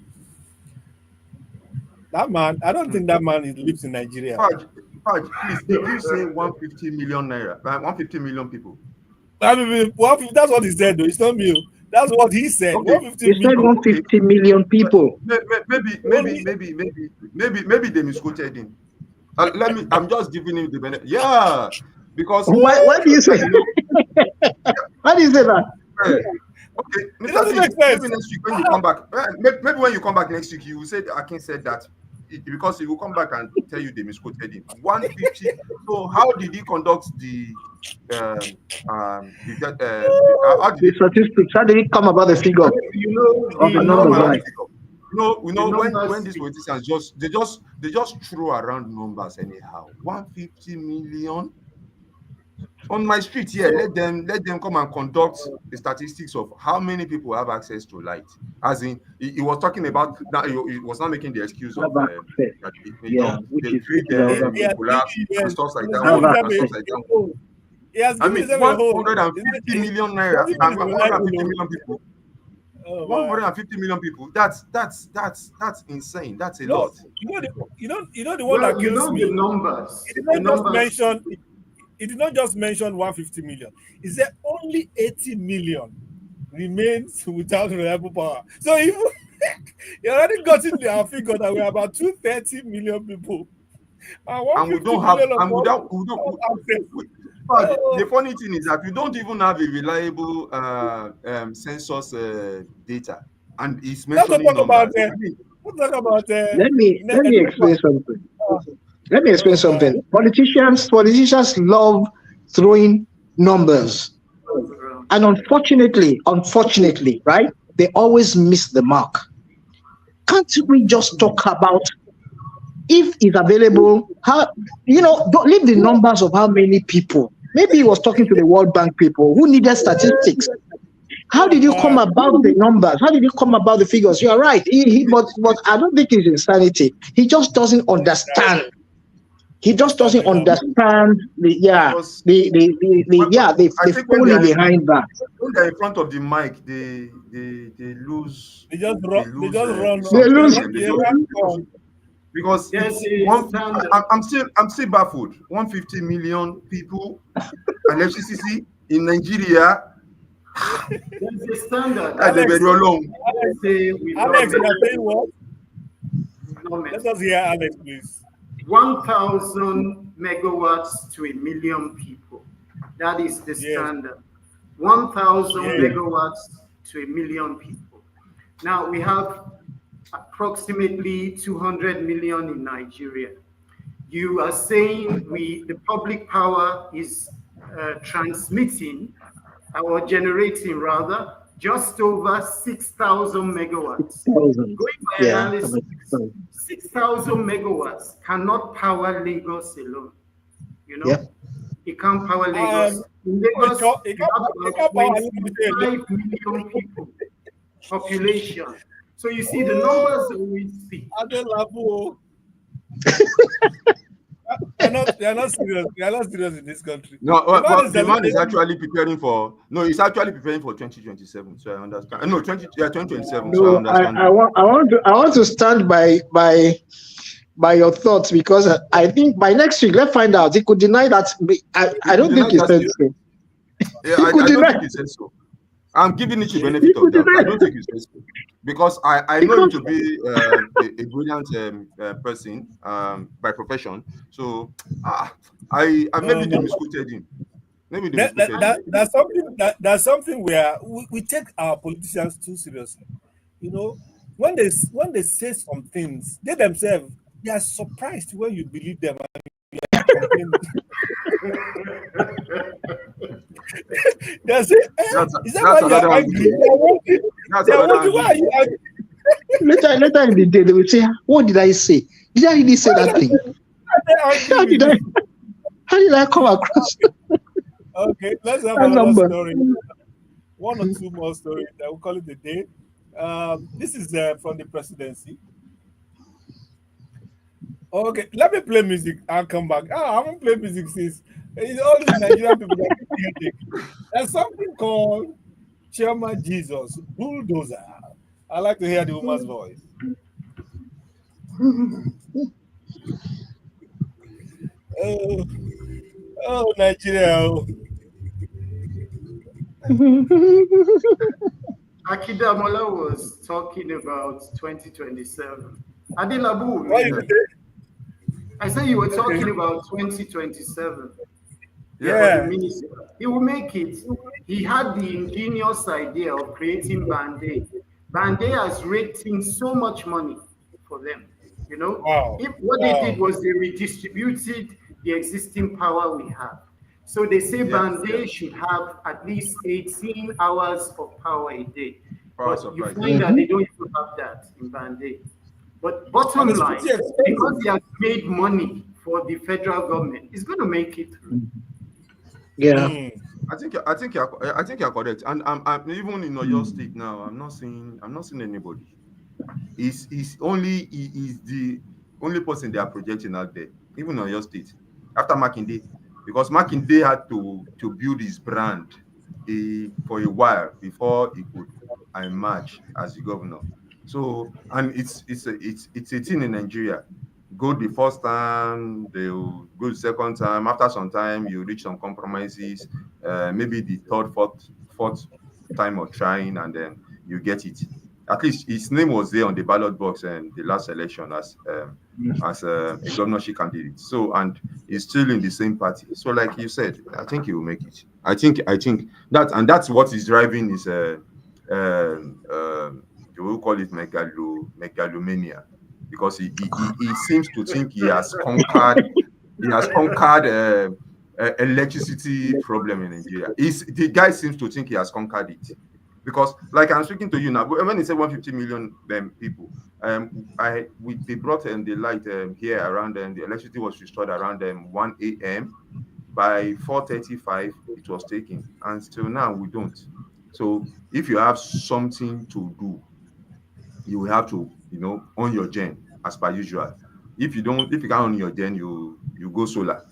That man, I don't think that man lives in Nigeria. Paj, please, did you say 150 million naira? 150 million people? I mean, that's what he said, though. It's not me. That's what he said. Okay. 150 He said 150 million people. Maybe they misquoted him. I'm just giving him the benefit. Yeah, because Why do you say? Why do you say that? Okay, It doesn't make sense. maybe next week when you come back, maybe when you come back next week, you will say Akin said that because he will come back and tell you they misquoted him. 150. So how did he conduct the statistics? How did it come about the figure? The numbers, right? When these politicians they just throw around numbers anyhow. 150 million. On my street here, let them come and conduct the statistics of how many people have access to light. As in, he was talking about that. He was not making the excuse of the grid and stuff like that. I mean, 150 million naira, 150 million people. 150 million people. That's insane. That's a lot. You know the one that kills me. The numbers. It did not just mention 150 million. It said only 80 million remains without reliable power. So even you already got in there figure that we're about 230 million people. And we don't have the funny thing is that we don't even have a reliable census data. And it's mentioning numbers. Let me explain something. Let me explain something. Politicians love throwing numbers. And unfortunately, right, they always miss the mark. Can't we just talk about if it's available, how, don't leave the numbers of how many people. Maybe he was talking to the World Bank people who needed statistics. How did you come about the numbers? How did you come about the figures? You are right. But I don't think it's insanity. He just doesn't understand. He just doesn't understand the folly behind that. When they're in front of the mic, they lose. They just run. They lose. Because I'm still baffled. 150 million people and FCCC in Nigeria. There's a standard. That's a very long. Alex, you are saying what? Let us hear Alex, please. 1,000 megawatts to a million people. That is the standard. 1,000 megawatts to a million people. Now we have approximately 200 million in Nigeria. You are saying the public power is transmitting or generating rather just over 6,000 megawatts. Going by analysis, 6,000 megawatts cannot power Lagos alone. It can't power Lagos. In Lagos, it have about 25 million people population. So you see the numbers that we see. They're not serious. They are not serious in this country. No, the man is actually preparing for. No, he's actually preparing for 2027. So I understand. No, 2027. No, so I understand. I want to stand by your thoughts, because I think by next week, let's find out. He could deny that. I don't think he said so. Yeah, You could I don't deny think he said so. I'm giving it the you benefit of could doubt. I don't deny think he said so because I know him because to be a brilliant person by profession. So I No, maybe they no. misquoted him. Maybe they That, that, misquoted that, him. that's something where we take our politicians too seriously. You know, when they say some things, they themselves they are surprised when you believe them and complain. They say, is that why That's you are another angry? angle. They are wondering, That's they are another wondering why angle. are you angry? later in the day they will say, "What did I say? Did I really say that thing? Why are they angry How with did I you? how did I come across Okay, let's have that another number?" story. One or two more stories. I will call it a day. This is from the presidency. Okay, let me play music. I'll come back. I haven't played music since. It's all these Nigerian people that give me headache. There's something called Chairman Jesus Bulldozer. I like to hear the woman's voice. Oh, oh, Nigeria. Oh. Akidamola was talking about 2027. Adelabu will What make you it. say? I said you were Okay. talking about 2027 Yeah. for the Yeah. minister. He will make it. He had the ingenious idea of creating Band-Aid. Band-Aid has raked in so much money for them. You know, Wow. if what they did Wow. was they redistributed the existing power we have. So they say Yes. Band-Aid should have at least 18 hours of power a day. Power But you supply. find that Mhm. they don't even have that in Band-Aid. But And bottom it's pretty line, because expensive. he has made money for the federal government, he's going to make it through. Yeah. Hmm. I think you're correct. And I'm even in your state now. I'm not seeing anybody. He's the only person they are projecting out there, even on your state. After Makinde, because Makinde had to build his brand for a while before he could emerge as the governor. So and it's a thing in Nigeria. Go the first time, they'll go the second time. After some time, you reach some compromises. Maybe the third, fourth time of trying, and then you get it. At least his name was there on the ballot box and the last election as a governorship candidate. So and he's still in the same party. So like you said, I think he will make it. I think that's what is driving his we will call it megalomania because he seems to think he has conquered electricity problem in Nigeria. The guy seems to think he has conquered it because, like I'm speaking to you now, when he said 150 million people, they brought the light here around them. The electricity was restored around 1 a.m. By 4:35, it was taken, and still now we don't. So if you have something to do, you will have to, own your gen as per usual. If you can't own your gen, you go solar.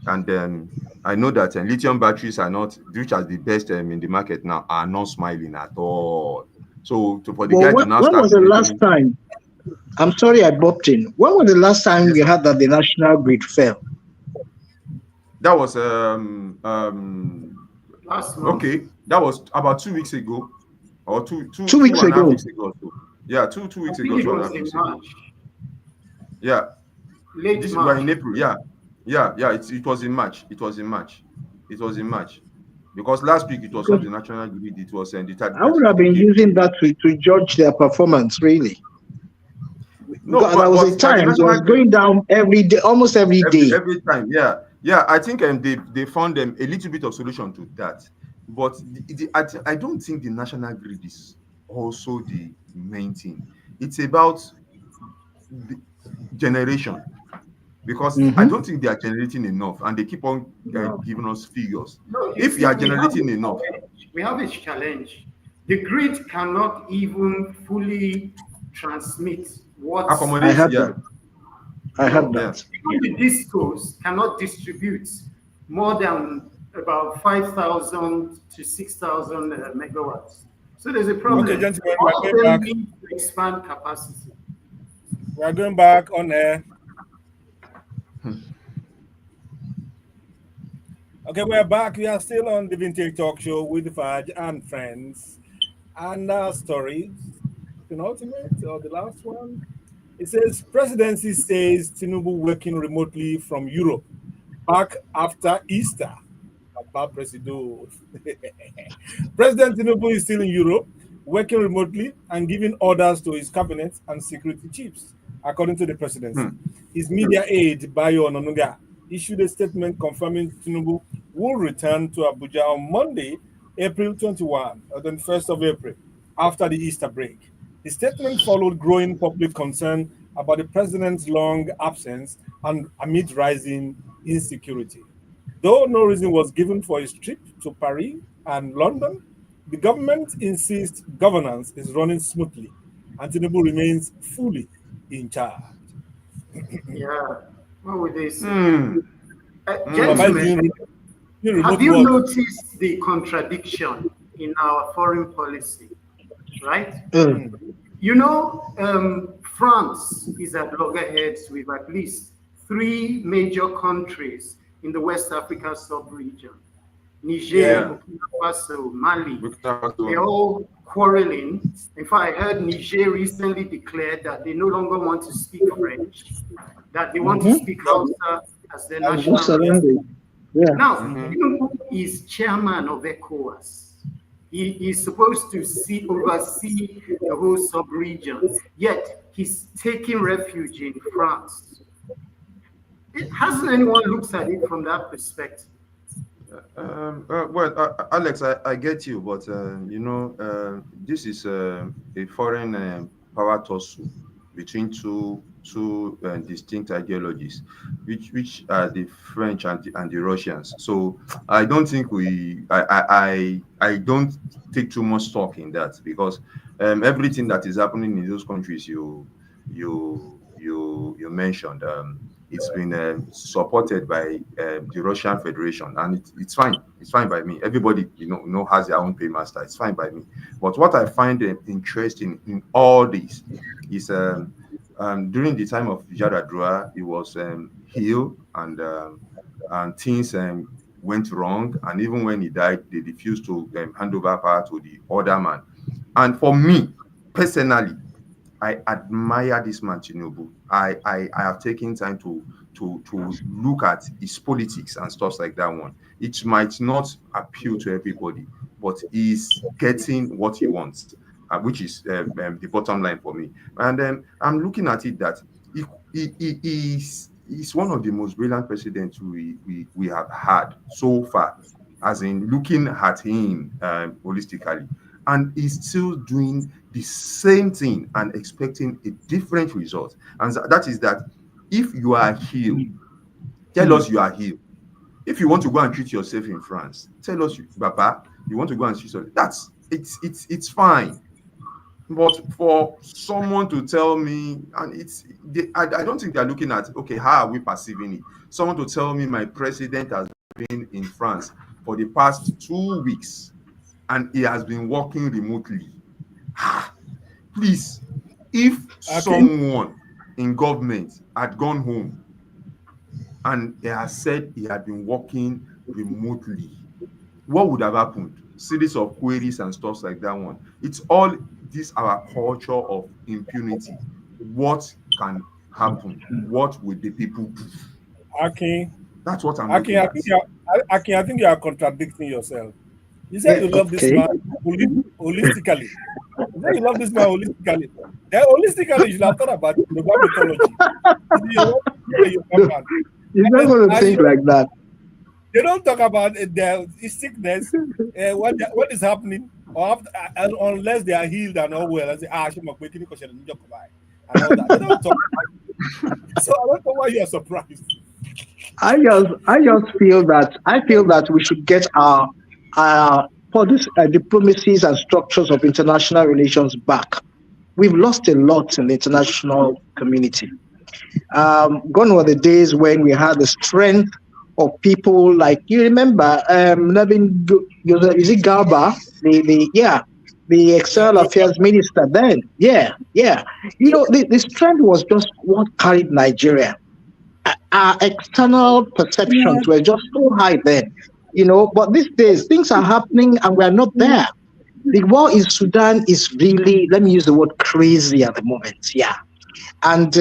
And then I know that lithium batteries are not, which are the best in the market now, are not smiling at all. So for the But guy to now when start was the last creating, time? I'm sorry I bumped in. When was the last time yes, we sir. had that the national grid fell? That was Last month, okay. That was about 2 weeks ago, or Two two weeks and a half ago. weeks ago. Or so. Yeah, two I weeks ago, think it two and a was half in weeks ago. March, Yeah, late this we're March. in April. Yeah. It was in March. It was in March because last week it was not Because the national grid. It was I would have it been came. using that to judge their performance, really. No, Because there was a but the time it national was grid going down every day, almost every day. every time. Yeah. I think they found them a little bit of solution to that, but I don't think the national grid is also the main thing. It's about the generation because I Hmm. don't think they are generating enough, and they keep on No, giving us figures. no, you If you see, are generating enough, we have a challenge. The grid cannot even fully transmit what I accommodate, had is, yeah, that. I had no, yeah. that. even the discos cannot distribute more than about 5,000 to 6,000 megawatts. So there's a Okay, problem. gentlemen, we are All of going them back. need to expand capacity. We are going back on air. Okay, we're back. We are still on the Vintage Talk Show with Faj and friends. And our story, penultimate or the last one. It says presidency says Tinubu working remotely from Europe back after Easter. Baba Presido. President Tinubu is still in Europe, working remotely and giving orders to his cabinet and security chiefs, according to the presidency. His media aide, Bayo Ononuga, issued a statement confirming Tinubu will return to Abuja on Monday, April 21, or the 1st of April, after the Easter break. The statement followed growing public concern about the president's long absence and amid rising insecurity. Though no reason was given for his trip to Paris and London, the government insists governance is running smoothly and Tinubu remains fully in charge. Yeah. What would they say? Baba is Gentlemen, doing have remote you work. noticed the contradiction in our foreign policy? Right? You know, France is at loggerheads with at least three major countries in the West Africa sub-region. Niger, Yeah. Burkina Faso, Mali, Burkina they're Faso. all quarreling. In fact, I heard Niger recently declared that they no longer want to speak French, that they want to speak Hausa as their national What's the language. language? Yeah. Now, Tinubu is chairman of ECOWAS. He is supposed to oversee the whole sub-region, yet he's taking refuge in France. Hasn't anyone looked at it from that perspective? Alex, I get you, but this is a foreign power tussle between two distinct ideologies, which are the French and the Russians. So I don't think I don't take too much stock in that, because everything that is happening in those countries you mentioned, it's been supported by the Russian Federation, and it's fine. It's fine by me. Everybody, has their own paymaster. It's fine by me. But what I find interesting in all this is during the time of Yaradua, it was healed and things went wrong. And even when he died, they refused to hand over power to the other man. And for me personally, I admire this man Tinubu. I have taken time to look at his politics and stuff like that one. It might not appeal to everybody, but he's getting what he wants, which is the bottom line for me. And I'm looking at it that he's one of the most brilliant presidents we have had so far, as in looking at him holistically. And he's still doing the same thing and expecting a different result. And that is that if you are healed, tell us you are healed. If you want to go and treat yourself in France, tell us, Baba, you want to go and treat yourself. It's fine. But for someone to tell me, and I don't think they're looking at, okay, how are we perceiving it? Someone to tell me my president has been in France for the past 2 weeks and he has been working remotely. Please, if someone in government had gone home and he has said he had been working remotely, what would have happened? Series of queries and stuff like that one. It's all this our culture of impunity. What can happen? What would the people do? Akin, That's what I'm looking at. I think you are contradicting yourself. You said you love this man holistically. You said you love this man holistically. Then holistically, you should have thought about the mythology. You're not going to think like that. They don't talk about their sickness, what is happening, or after, unless they are healed and all well. And say, she must be and all that. They don't talk about it. So I don't know why you are surprised. I just feel that we should get our diplomacies and structures of international relations back. We've lost a lot in the international community. Gone were the days when we had the strength of people like, you remember, is it Garba, the external affairs minister then? Yeah. The strength was just what carried Nigeria. Our external perceptions were just so high then. But these days things are happening and we are not there. The war in Sudan is really, let me use the word crazy at the moment. Yeah. And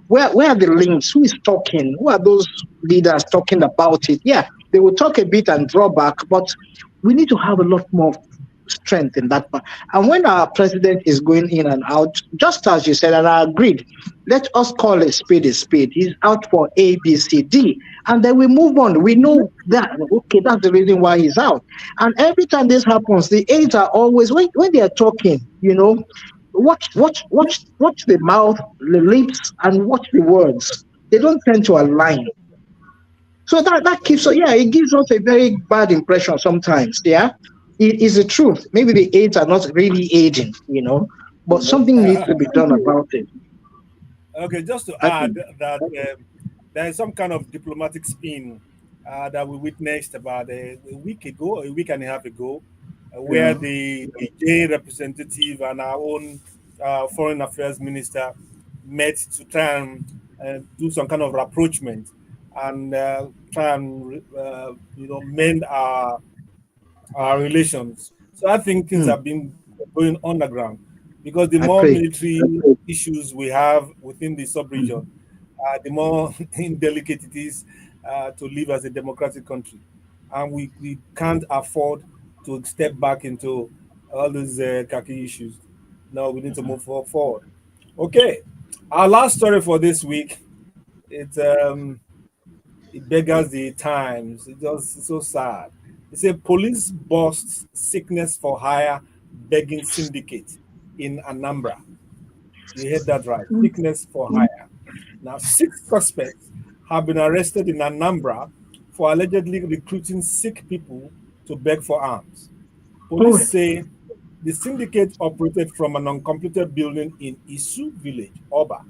where are the links? Who is talking? Who are those leaders talking about it? Yeah, they will talk a bit and draw back, but we need to have a lot more strength in that part. And when our president is going in and out, just as you said, and I agreed, let us call a spade a spade. He's out for A, B, C, D, and then we move on. We know that, okay, that's the reason why he's out. And every time this happens, the aides are always, when they are talking, watch the mouth, the lips, and watch the words. They don't tend to align. So that keeps, yeah, it gives us a very bad impression sometimes. Yeah, it is the truth. Maybe the aides are not really aiding, but something needs to be done about it. Okay, just to I add think. that there is some kind of diplomatic spin that we witnessed about a week ago, a week and a half ago, where Yeah. the J representative and our own foreign affairs minister met to try and do some kind of rapprochement and try and mend our relations. So I think things Hmm. have been going underground because the I more pray. military issues we have within the sub-region, the more indelicate it is to live as a democratic country. And we can't afford to step back into all these khaki issues. No, we need to move forward. Okay, our last story for this week, it beggars the times. It's so sad. It's a police busts sickness for hire begging syndicate in Anambra. You heard that right. Sickness for hire. Now, 6 suspects have been arrested in Anambra for allegedly recruiting sick people to beg for alms. Oh, Police say the syndicate operated from an uncompleted building in Isu village, Oba.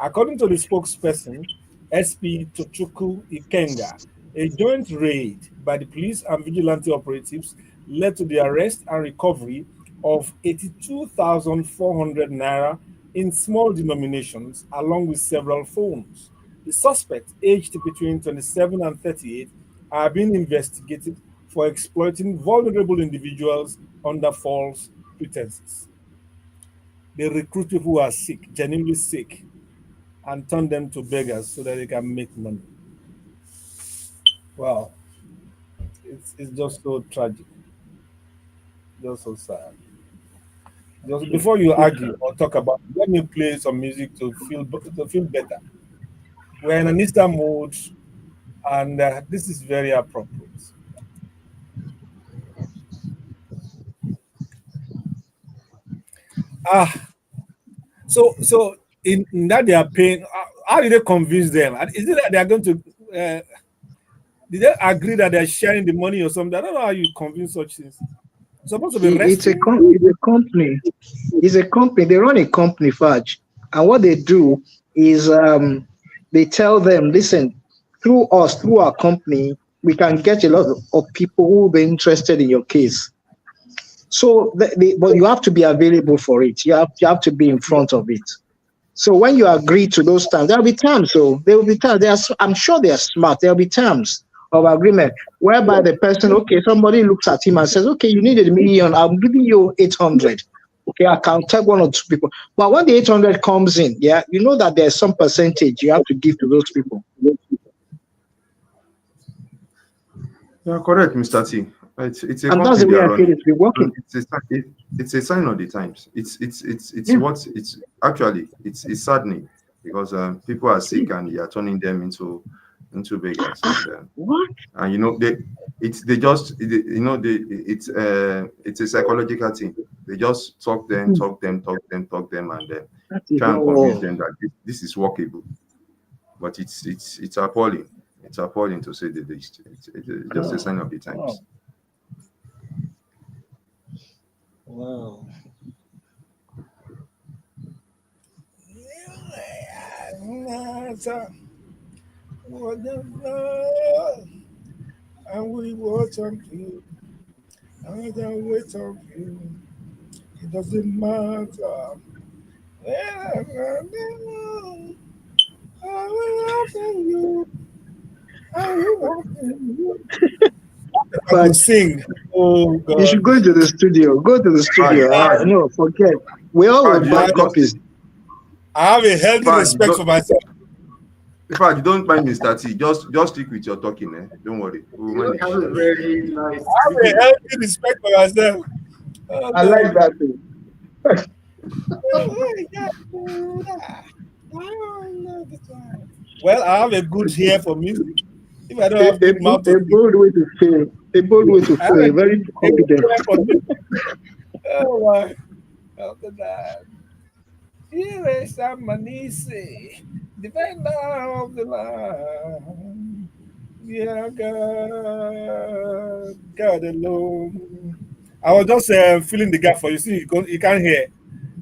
According to the spokesperson, SP Tochukwu Ikenga, a joint raid by the police and vigilante operatives led to the arrest and recovery of 82,400 naira in small denominations, along with several phones. The suspects, aged between 27 and 38, are being investigated for exploiting vulnerable individuals under false pretenses. They recruit people who are sick, genuinely sick, and turn them to beggars so that they can make money. Wow, it's just so tragic, just so sad. Just before you it's argue or talk about, it, let me play some music to feel better. We're in an Easter mood, and this is very appropriate. Ah, so in that they are paying. How did they convince them? And is it that they are going to? Did they agree that they're sharing the money or something? I don't know how you convince such things. You're supposed to be it's a resting. com- it's a company. It's a company. They run a company, Fudge, and what they do is they tell them, listen, through us, through our company, we can get a lot of people who will be interested in your case. So, but you have to be available for it. You have to be in front of it. So when you agree to those terms, there'll be terms. So there will be terms. I'm sure they are smart. There'll be terms of agreement whereby the person, okay, somebody looks at him and says, okay, you need 1 million. I'm giving you 800. Okay, I can take 1 or 2 people. But when the 800 comes in, yeah, you know that there's some percentage you have to give to those people. Yeah, correct, Mr. T. It's a And that's company the they way are I feel running, it's been working. and it's a sign of the times. It's Yeah. what it's actually it's saddening because people are sick and you are turning them into beggars, What? and they just it's a psychological thing. They just talk them, and That is try and convince all. them that this is workable. But it's appalling. It's appalling to say the least. It's just a sign of the Oh, times. Wow. whatever, and we watch on you, and then wait on you. It doesn't matter. I will love you. I will love you. I But could sing. Oh you should God. go into the studio. Go to the Fudge, studio. Fudge, No, forget. We all will Fudge, buy just copies. I have a healthy Fudge, respect for myself. in fact, you don't mind Mr. T. Just stick with your talking, eh? Don't worry, we'll You have manage. a very nice I have a day. healthy respect for myself. Oh I like God. that thing. Well, I have a good ear for music. If I don't have A, good mouth to a sing, bold way to fail. A bold way to I have fail. Very a good confident. ear for music. Oh my. After that. Here is Amanisi, defender of the land. Yeah, God, God alone. I was just filling the gap for you. See, you can't hear,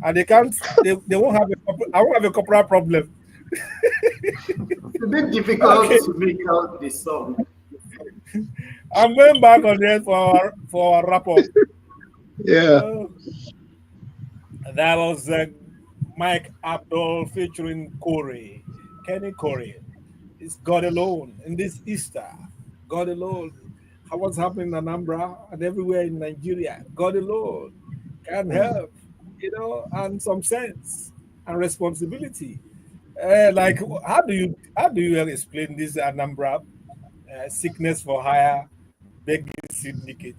and they can't. They won't have a. I won't have a corporal problem. It's a bit Okay, difficult to make out the song. I'm going back on there for our wrap up. Yeah. Uh, that was Mike Abdul featuring Corey, Kenny Corey. It's God alone in this Easter. God alone. What's happening in Anambra and everywhere in Nigeria? God alone can help, and some sense and responsibility. Like, how do you explain this Anambra sickness for hire begging syndicate?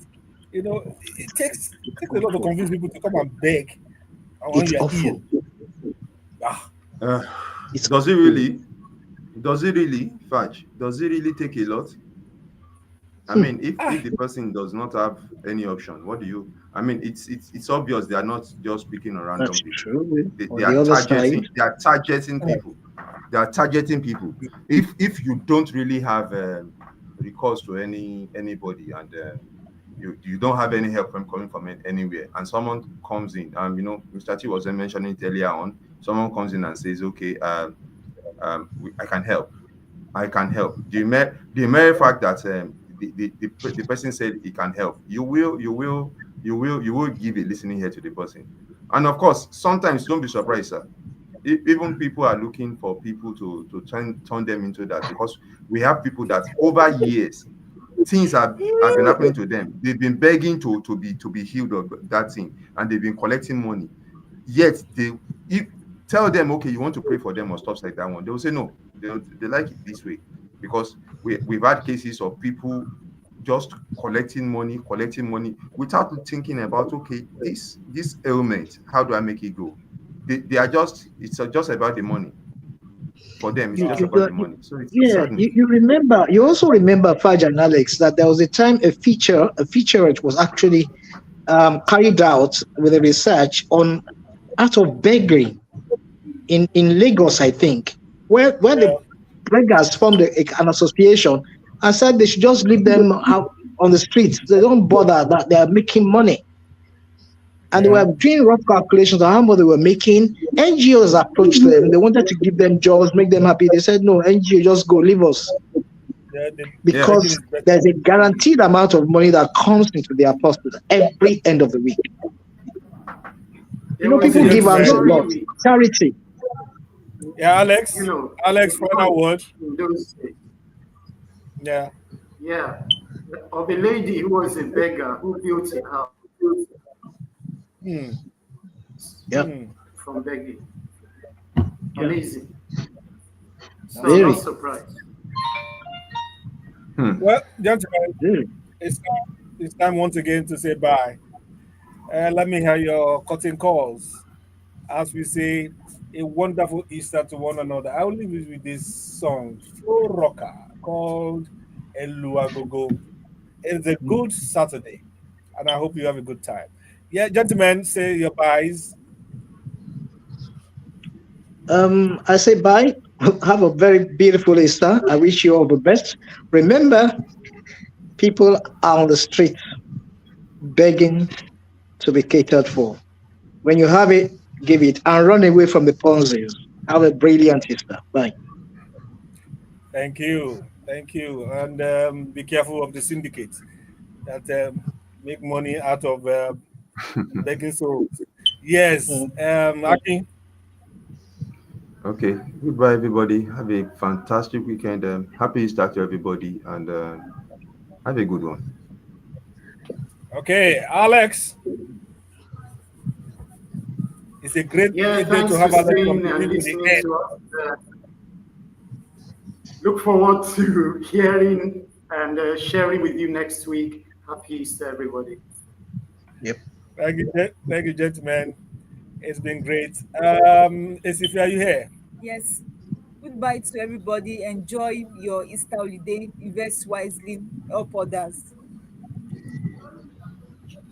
It takes a lot to convince people to come and beg when It's you're ill. awful. Ah, Uh, It's does it awful. really? Does it really, Fudge? Does it really take a lot? I Hmm. mean, if the person does not have any option, what do you? I mean, it's obvious they are not just picking on random That's people. true. They On the are other side, targeting. They are targeting people. They are targeting people. If you don't really have recourse to anybody, and you don't have any help from coming from anywhere, and someone comes in, Mr. T was mentioning it earlier on. Someone comes in and says, okay, I can help. I can help. The mere fact that the person said he can help, you will give a listening ear to the person. And of course, sometimes don't be surprised, sir. Even people are looking for people to turn them into that, because we have people that over years things have been happening to them. They've been begging to be healed of that thing, and they've been collecting money. Yet if tell them, okay, you want to pray for them or stuff like that one, they will say no. They like it this way, because we've had cases of people just collecting money without thinking about, okay, this ailment, how do I make it go? They are just, it's just about the money. For them, it's you, just wow. you, about the you money. So it's yeah, saddening. you remember. You also remember, Faj and Alex, that there was a time a featurette was actually carried out with a research on out of beggary in Lagos, I think, where the Yeah, beggars formed an association and said they should just leave them out on the streets. They don't bother that they are making money. And they yeah. were doing rough calculations on how much they were making. NGOs approached them. They wanted to give them jobs, make them happy. They said, no, NGO, just go, leave us. Yeah, Yeah. begging Because is better. there's a guaranteed amount of money that comes into their pocket every end of the week. There was People Okay, give a out a gentlemen. story lot. with, Charity. Yeah, you Alex. know, Alex, a final man word. in those days. Yeah. Yeah, of a lady who was a beggar who built a house Hmm. Yeah, Hmm. from begging. yeah, Amazing. So I'm not very, surprised. Hmm. Well, gentlemen, very. it's time once again to say bye. Let me hear your cutting calls. As we say, a wonderful Easter to one another. I will leave you with this song, Flow Rocker, called Eluagogo. It's a good Saturday, and I hope you have a good time. Yeah, gentlemen, say your byes. I say bye. Have a very beautiful Easter. I wish you all the best. Remember, people are on the street begging to be catered for. When you have it, give it and run away from the Ponzi's. Have a brilliant Easter. Bye. Thank you. Thank you. And be careful of the syndicates that make money out of begging souls. Yes. Mm. Aki, Okay. Goodbye, everybody. Have a fantastic weekend. Happy Easter to everybody, and have a good one. Okay, Alex, it's a great Yeah, day to thanks for have Alex from staying the and beginning to the listening end. to us. Look forward to hearing and sharing with you next week. Happy Easter, everybody. Yep. Thank you, gentlemen. It's been great. Esi-Ìfẹ, are you here? Yes. Goodbye to everybody. Enjoy your Easter holiday. Invest wisely. Help others.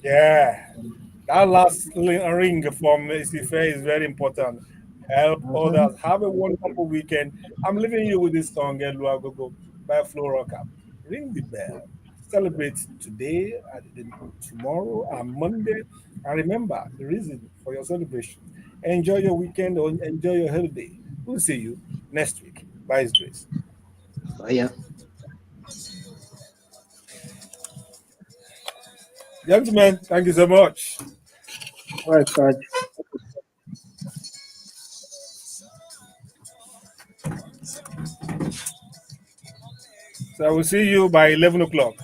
Yeah. That last ring from Esi-Ìfẹ is very important. Help Mhm. others. Have a wonderful weekend. I'm leaving you with this song, Eluagogo by Flo Rocka. Ring the bell. Celebrate today, tomorrow, and Monday. And remember the reason for your celebration. Enjoy your weekend or enjoy your holiday. We'll see you next week by His grace. Yeah. Gentlemen, thank you so much. All right, Taj. So I will see you by 11 o'clock.